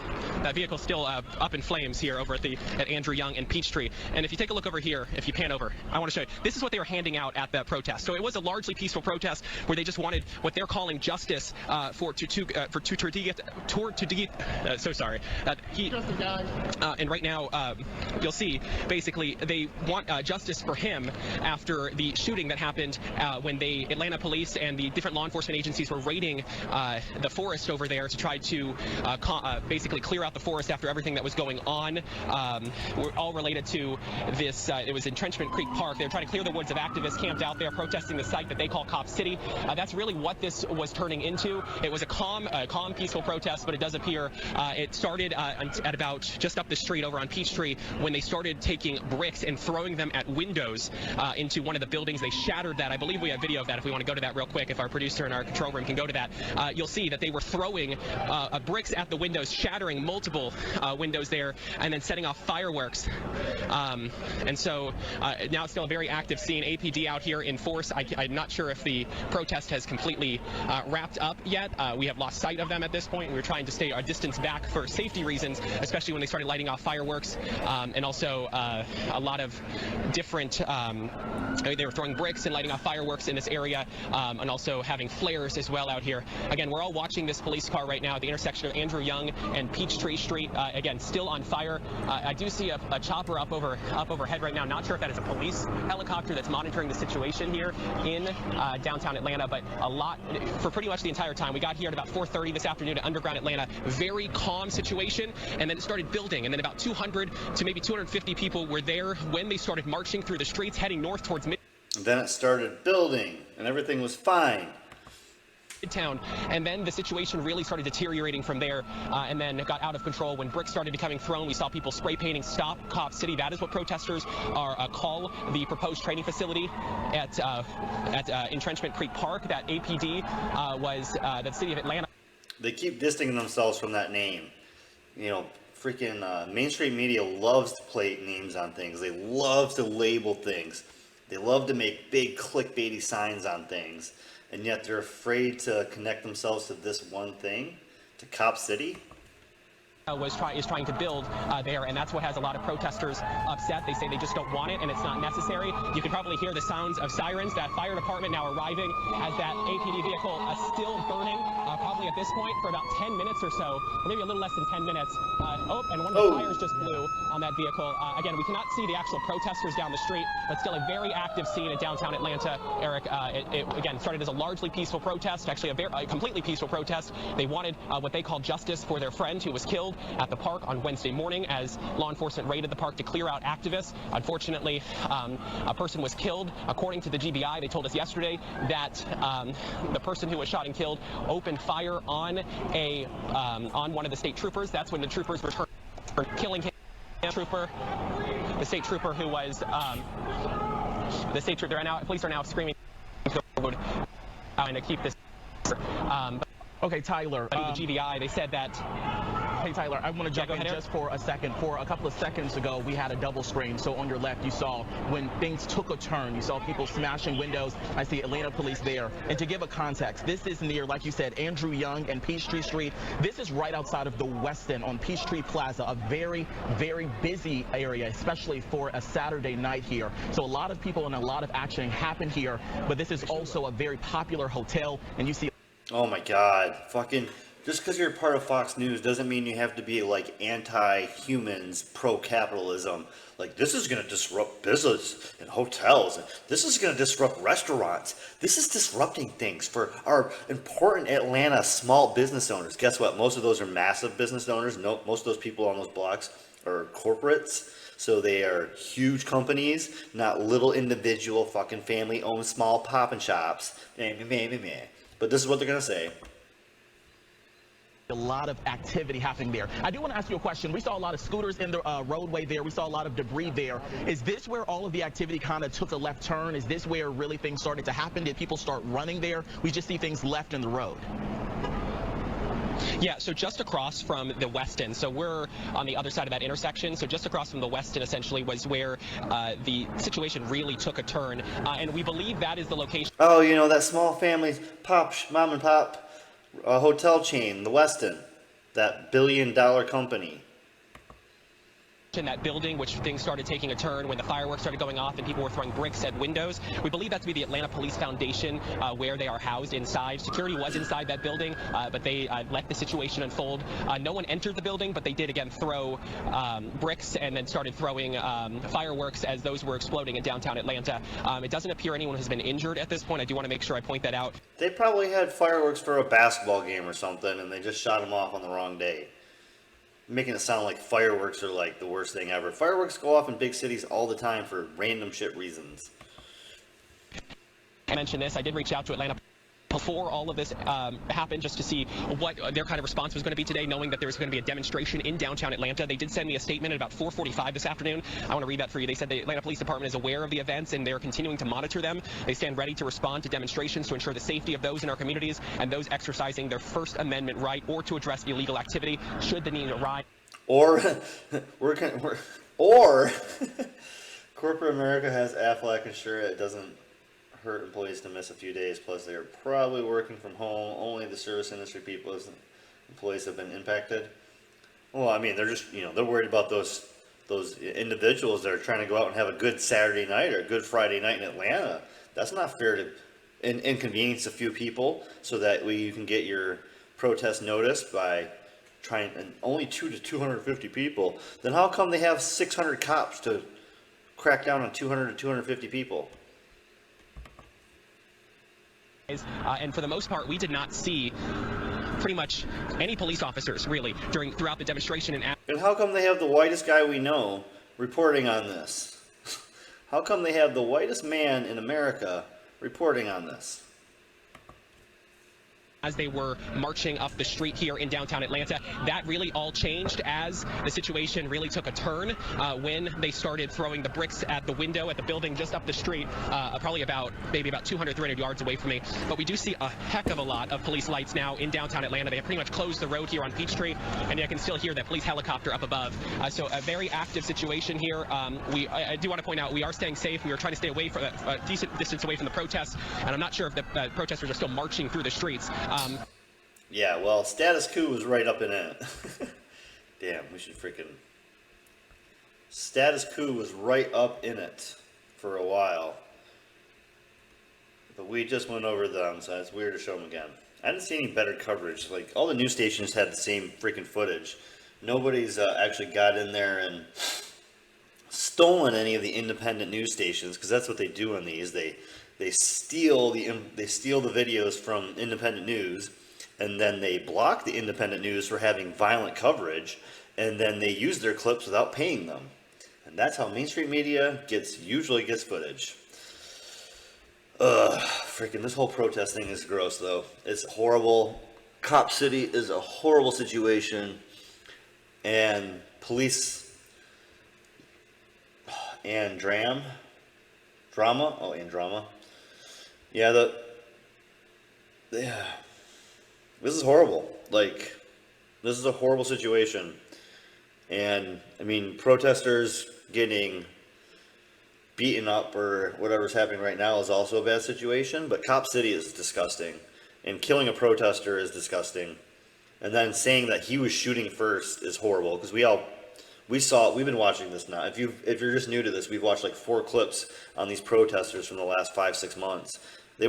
that vehicle still up in flames here over at Andrew Young and Peachtree. And if you take a look over here, if you pan over, I want to show you. This is what they were handing out at that protest. So it was a largely peaceful protest where they just wanted what they're calling justice for so sorry. And right now, you'll see basically they want justice for him after the shooting that happened when the Atlanta police and the different law enforcement agencies were raiding the forest over there to try to basically clear out the forest after everything that was going on. We're all related to this. It was Entrenchment Creek Park. They were trying to clear the woods of activists camped out there protesting the site that they call Cop City. That's really what this was turning into. It was a calm, peaceful protest, but it does appear it started at about just up the street over on Peachtree when they started taking bricks and throwing them at windows into one of the buildings. They shattered that. I believe we have video of that if we want to go to that real quick. If our producer in our control room can go to that, you'll see that they were throwing bricks at the windows, shattering multiple windows there, and then setting off fireworks. And so now it's still a very active scene. APD out here in force. I'm not sure if the protest has completely wrapped up yet. We have lost sight of them at this point. We're trying to stay a distance back for safety reasons, especially when they started lighting off fireworks, and also a lot of different. They were throwing bricks and lighting off fireworks in this area, and also having flares as well out here. Again, we're all watching this police car right now at the intersection of Andrew Young and Peachtree Street. Again, still on fire. I do see a chopper up overhead right now. Not sure if that is a police helicopter that's monitoring the situation here in downtown Atlanta, but a lot for pretty much the entire time. We got here at about 4:30 this afternoon at Underground Atlanta. Very calm situation, and then it started building, and then about 200 to maybe 250 people were there when they started marching through the streets heading north towards And then it started building, and everything was fine. Midtown, and then the situation really started deteriorating from there, and then it got out of control when bricks started becoming thrown. We saw people spray painting "Stop Cop City." That is what protesters call the proposed training facility at Entrenchment Creek Park. That APD was the city of Atlanta. They keep distancing themselves from that name. You know, freaking mainstream media loves to play names on things. They love to label things. They love to make big clickbaity signs on things. And yet they're afraid to connect themselves to this one thing, to Cop City. Is trying to build there, and that's what has a lot of protesters upset. They say they just don't want it, and it's not necessary. You can probably hear the sounds of sirens. That fire department now arriving as that APD vehicle still burning, probably at this point for about 10 minutes or so, or maybe a little less than 10 minutes. And one of the fires just blew on that vehicle. Again, we cannot see the actual protesters down the street, but still a very active scene in downtown Atlanta. Eric, it again started as a largely peaceful protest, actually a completely peaceful protest. They wanted what they call justice for their friend who was killed at the park on Wednesday morning as law enforcement raided the park to clear out activists. Unfortunately, a person was killed. According to the GBI, they told us yesterday that the person who was shot and killed opened fire on one of the state troopers. That's when the troopers returned, killing him. The state trooper who was police are now screaming and to keep this. Okay, Tyler. The GBI, they said that. Hey, Tyler, I want to jump in just for a second. For a couple of seconds ago, we had a double screen. So on your left, you saw when things took a turn. You saw people smashing windows. I see Atlanta police there. And to give a context, this is near, like you said, Andrew Young and Peachtree Street. This is right outside of the Westin on Peachtree Plaza, a very, very busy area, especially for a Saturday night here. So a lot of people and a lot of action happened here. But this is also a very popular hotel. And you see... Oh my God, fucking, just because you're part of Fox News doesn't mean you have to be like anti-humans, pro-capitalism. Like, this is going to disrupt business and hotels, and this is going to disrupt restaurants. This is disrupting things for our important Atlanta small business owners. Guess what? Most of those are massive business owners. No, most of those people on those blocks are corporates. So they are huge companies, not little individual fucking family-owned small pop-and shops. But this is what they're going to say. A lot of activity happening there. I do want to ask you a question. We saw a lot of scooters in the roadway there. We saw a lot of debris there. Is this where all of the activity kind of took a left turn? Is this where really things started to happen? Did people start running there? We just see things left in the road. Yeah, so just across from the Westin, so we're on the other side of that intersection, so just across from the Westin essentially was where the situation really took a turn, and we believe that is the location. Oh, you know, that small family mom and pop hotel chain, the Westin, that billion-dollar company. In that building, which things started taking a turn when the fireworks started going off and people were throwing bricks at windows. We believe that to be the Atlanta Police Foundation, where they are housed inside. Security was inside that building, but they let the situation unfold. No one entered the building, but they did again throw bricks and then started throwing fireworks as those were exploding in downtown Atlanta. It doesn't appear anyone has been injured at this point. I do want to make sure I point that out. They probably had fireworks for a basketball game or something, and they just shot them off on the wrong day. Making it sound like fireworks are like the worst thing ever. Fireworks go off in big cities all the time for random shit reasons. I mentioned this. I did reach out to Atlanta before all of this happened just to see what their kind of response was going to be today, knowing that there was going to be a demonstration in downtown Atlanta. They did send me a statement at about 4:45 this afternoon. I want to read that for you. They said the Atlanta Police Department is aware of the events and they're continuing to monitor them. They stand ready to respond to demonstrations to ensure the safety of those in our communities and those exercising their First Amendment right or to address illegal activity should the need arise. Or corporate America has Aflac insured. It doesn't hurt employees to miss a few days. Plus, they are probably working from home. Only the service industry employees have been impacted. Well, I mean, they're just, you know, they're worried about those individuals that are trying to go out and have a good Saturday night or a good Friday night in Atlanta. That's not fair to inconvenience a few people so that you can get your protest noticed by trying, and only 200 to 250 people, then how come they have 600 cops to crack down on 200 to 250 people? And for the most part, we did not see pretty much any police officers really throughout the demonstration. And how come they have the whitest guy we know reporting on this? How come they have the whitest man in America reporting on this? As they were marching up the street here in downtown Atlanta, that really all changed as the situation really took a turn when they started throwing the bricks at the window at the building just up the street, probably maybe about 200, 300 yards away from me. But we do see a heck of a lot of police lights now in downtown Atlanta. They have pretty much closed the road here on Peachtree, and I can still hear that police helicopter up above. So a very active situation here. I do want to point out we are staying safe. We are trying to stay away from a decent distance away from the protests, and I'm not sure if the protesters are still marching through the streets. Yeah, well, status quo was right up in it. Damn, we should freaking... Status quo was right up in it for a while. But we just went over them, so it's weird to show them again. I didn't see any better coverage. Like, all the news stations had the same freaking footage. Nobody's actually got in there and stolen any of the independent news stations, because that's what they do on these. They steal the videos from independent news, and then they block the independent news for having violent coverage, and then they use their clips without paying them. And that's how mainstream media usually gets footage. Freaking this whole protest thing is gross, though. It's horrible. Cop City is a horrible situation, and police and drama. Yeah, this is horrible. Like, this is a horrible situation. And, I mean, protesters getting beaten up or whatever's happening right now is also a bad situation, but Cop City is disgusting. And killing a protester is disgusting. And then saying that he was shooting first is horrible, because we've been watching this now. If you're just new to this, we've watched like 4 clips on these protesters from the last 5-6 months. They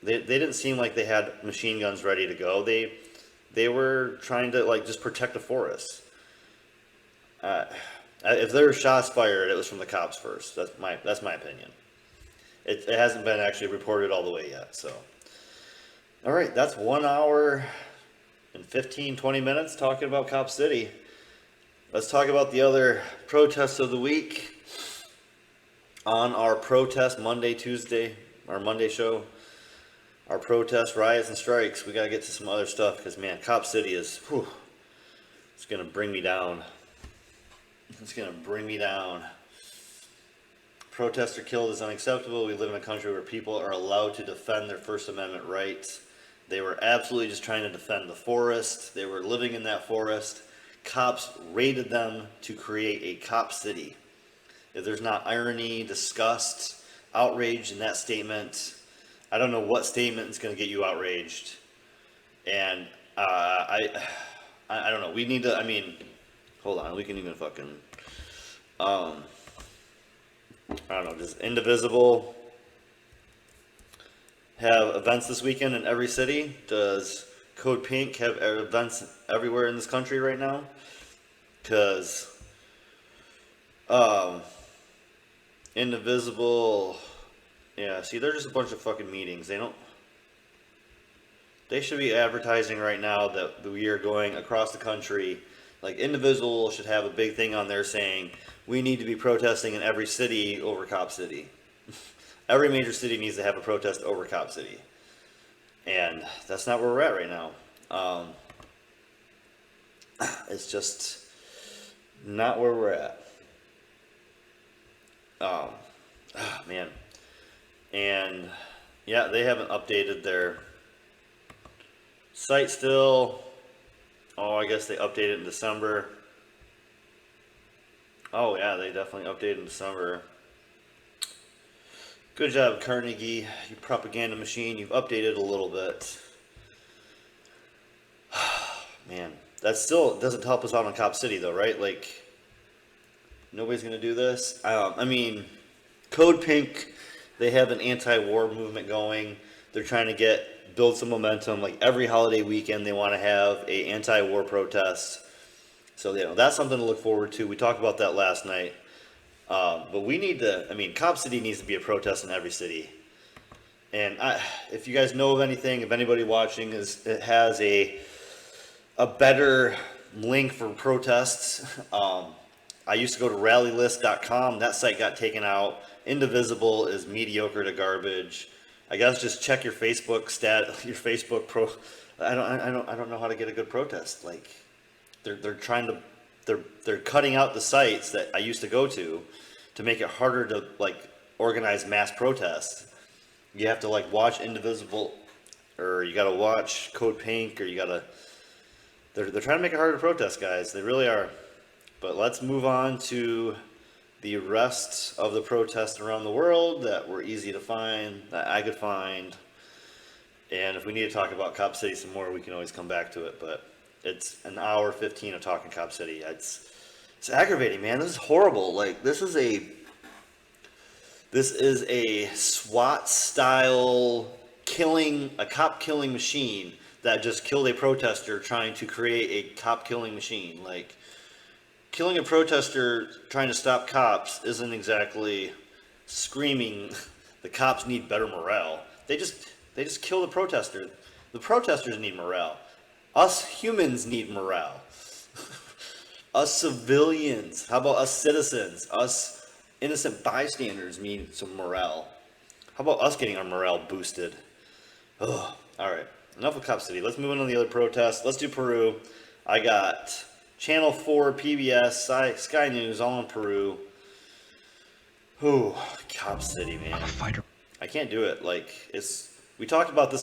didn't seem like they had machine guns ready to go. They were trying to like just protect the forest. If there were shots fired, it was from the cops first. That's my opinion. It hasn't been actually reported all the way yet. So, all right, that's 1 hour and 15-20 minutes talking about Cop City. Let's talk about the other protests of the week. On our protest Monday show, our protest, riots, and strikes, we got to get to some other stuff, because, man, Cop City is, it's going to bring me down. It's going to bring me down. Protester killed is unacceptable. We live in a country where people are allowed to defend their First Amendment rights. They were absolutely just trying to defend the forest. They were living in that forest. Cops raided them to create a Cop City. If there's not irony, disgust, outrage in that statement, I don't know what statement is going to get you outraged. And I don't know. We need to, hold on. We can even fucking, I don't know, does Indivisible have events this weekend in every city? Does Code Pink have events everywhere in this country right now? Because Indivisible, yeah, see, they're just a bunch of fucking meetings. They should be advertising right now that we are going across the country. Like, Indivisible should have a big thing on there saying we need to be protesting in every city over Cop City. Every major city needs to have a protest over Cop City. And that's not where we're at right now. It's just not where we're at. Man. And yeah, they haven't updated their site still. Oh, I guess they updated in December. Oh yeah, they definitely updated in December. Good job, Carnegie, you propaganda machine. You've updated a little bit. Man, that still doesn't help us out on Cop City, though, right? Like, nobody's going to do this. Code Pink They have an anti-war movement going. They're trying to build some momentum. Like every holiday weekend, they want to have a anti-war protest. So that's something to look forward to. We talked about that last night. But we need to. I mean, Cop City needs to be a protest in every city. And if you guys know of anything, if anybody watching has a better link for protests, I used to go to rallylist.com. That site got taken out. Indivisible is mediocre to garbage. I guess just check your Facebook your Facebook pro. I don't know how to get a good protest. Like they're trying to they're cutting out the sites that I used to go to make it harder to like organize mass protests. You have to like watch Indivisible, or you got to watch Code Pink, or you got to. They're trying to make it harder to protest, guys. They really are. But let's move on to the rest of the protests around the world that were easy to find, that I could find. And if we need to talk about Cop City some more, we can always come back to it. But it's an hour 15 of talking Cop City. It's aggravating, man. This is horrible. Like this is a SWAT style cop killing machine that just killed a protester trying to create a cop killing machine. Like killing a protester trying to stop cops isn't exactly screaming the cops need better morale. They just kill the protester. The protesters need morale. Us humans need morale. Us civilians, how about us citizens, us innocent bystanders need some morale. How about us getting our morale boosted? Ugh. All right, enough of Cop City. Let's move on to the other protests. Let's do Peru. I got Channel 4, PBS, Sky News, all in Peru. Ooh, Cop City, man. I can't do it. Like, we talked about this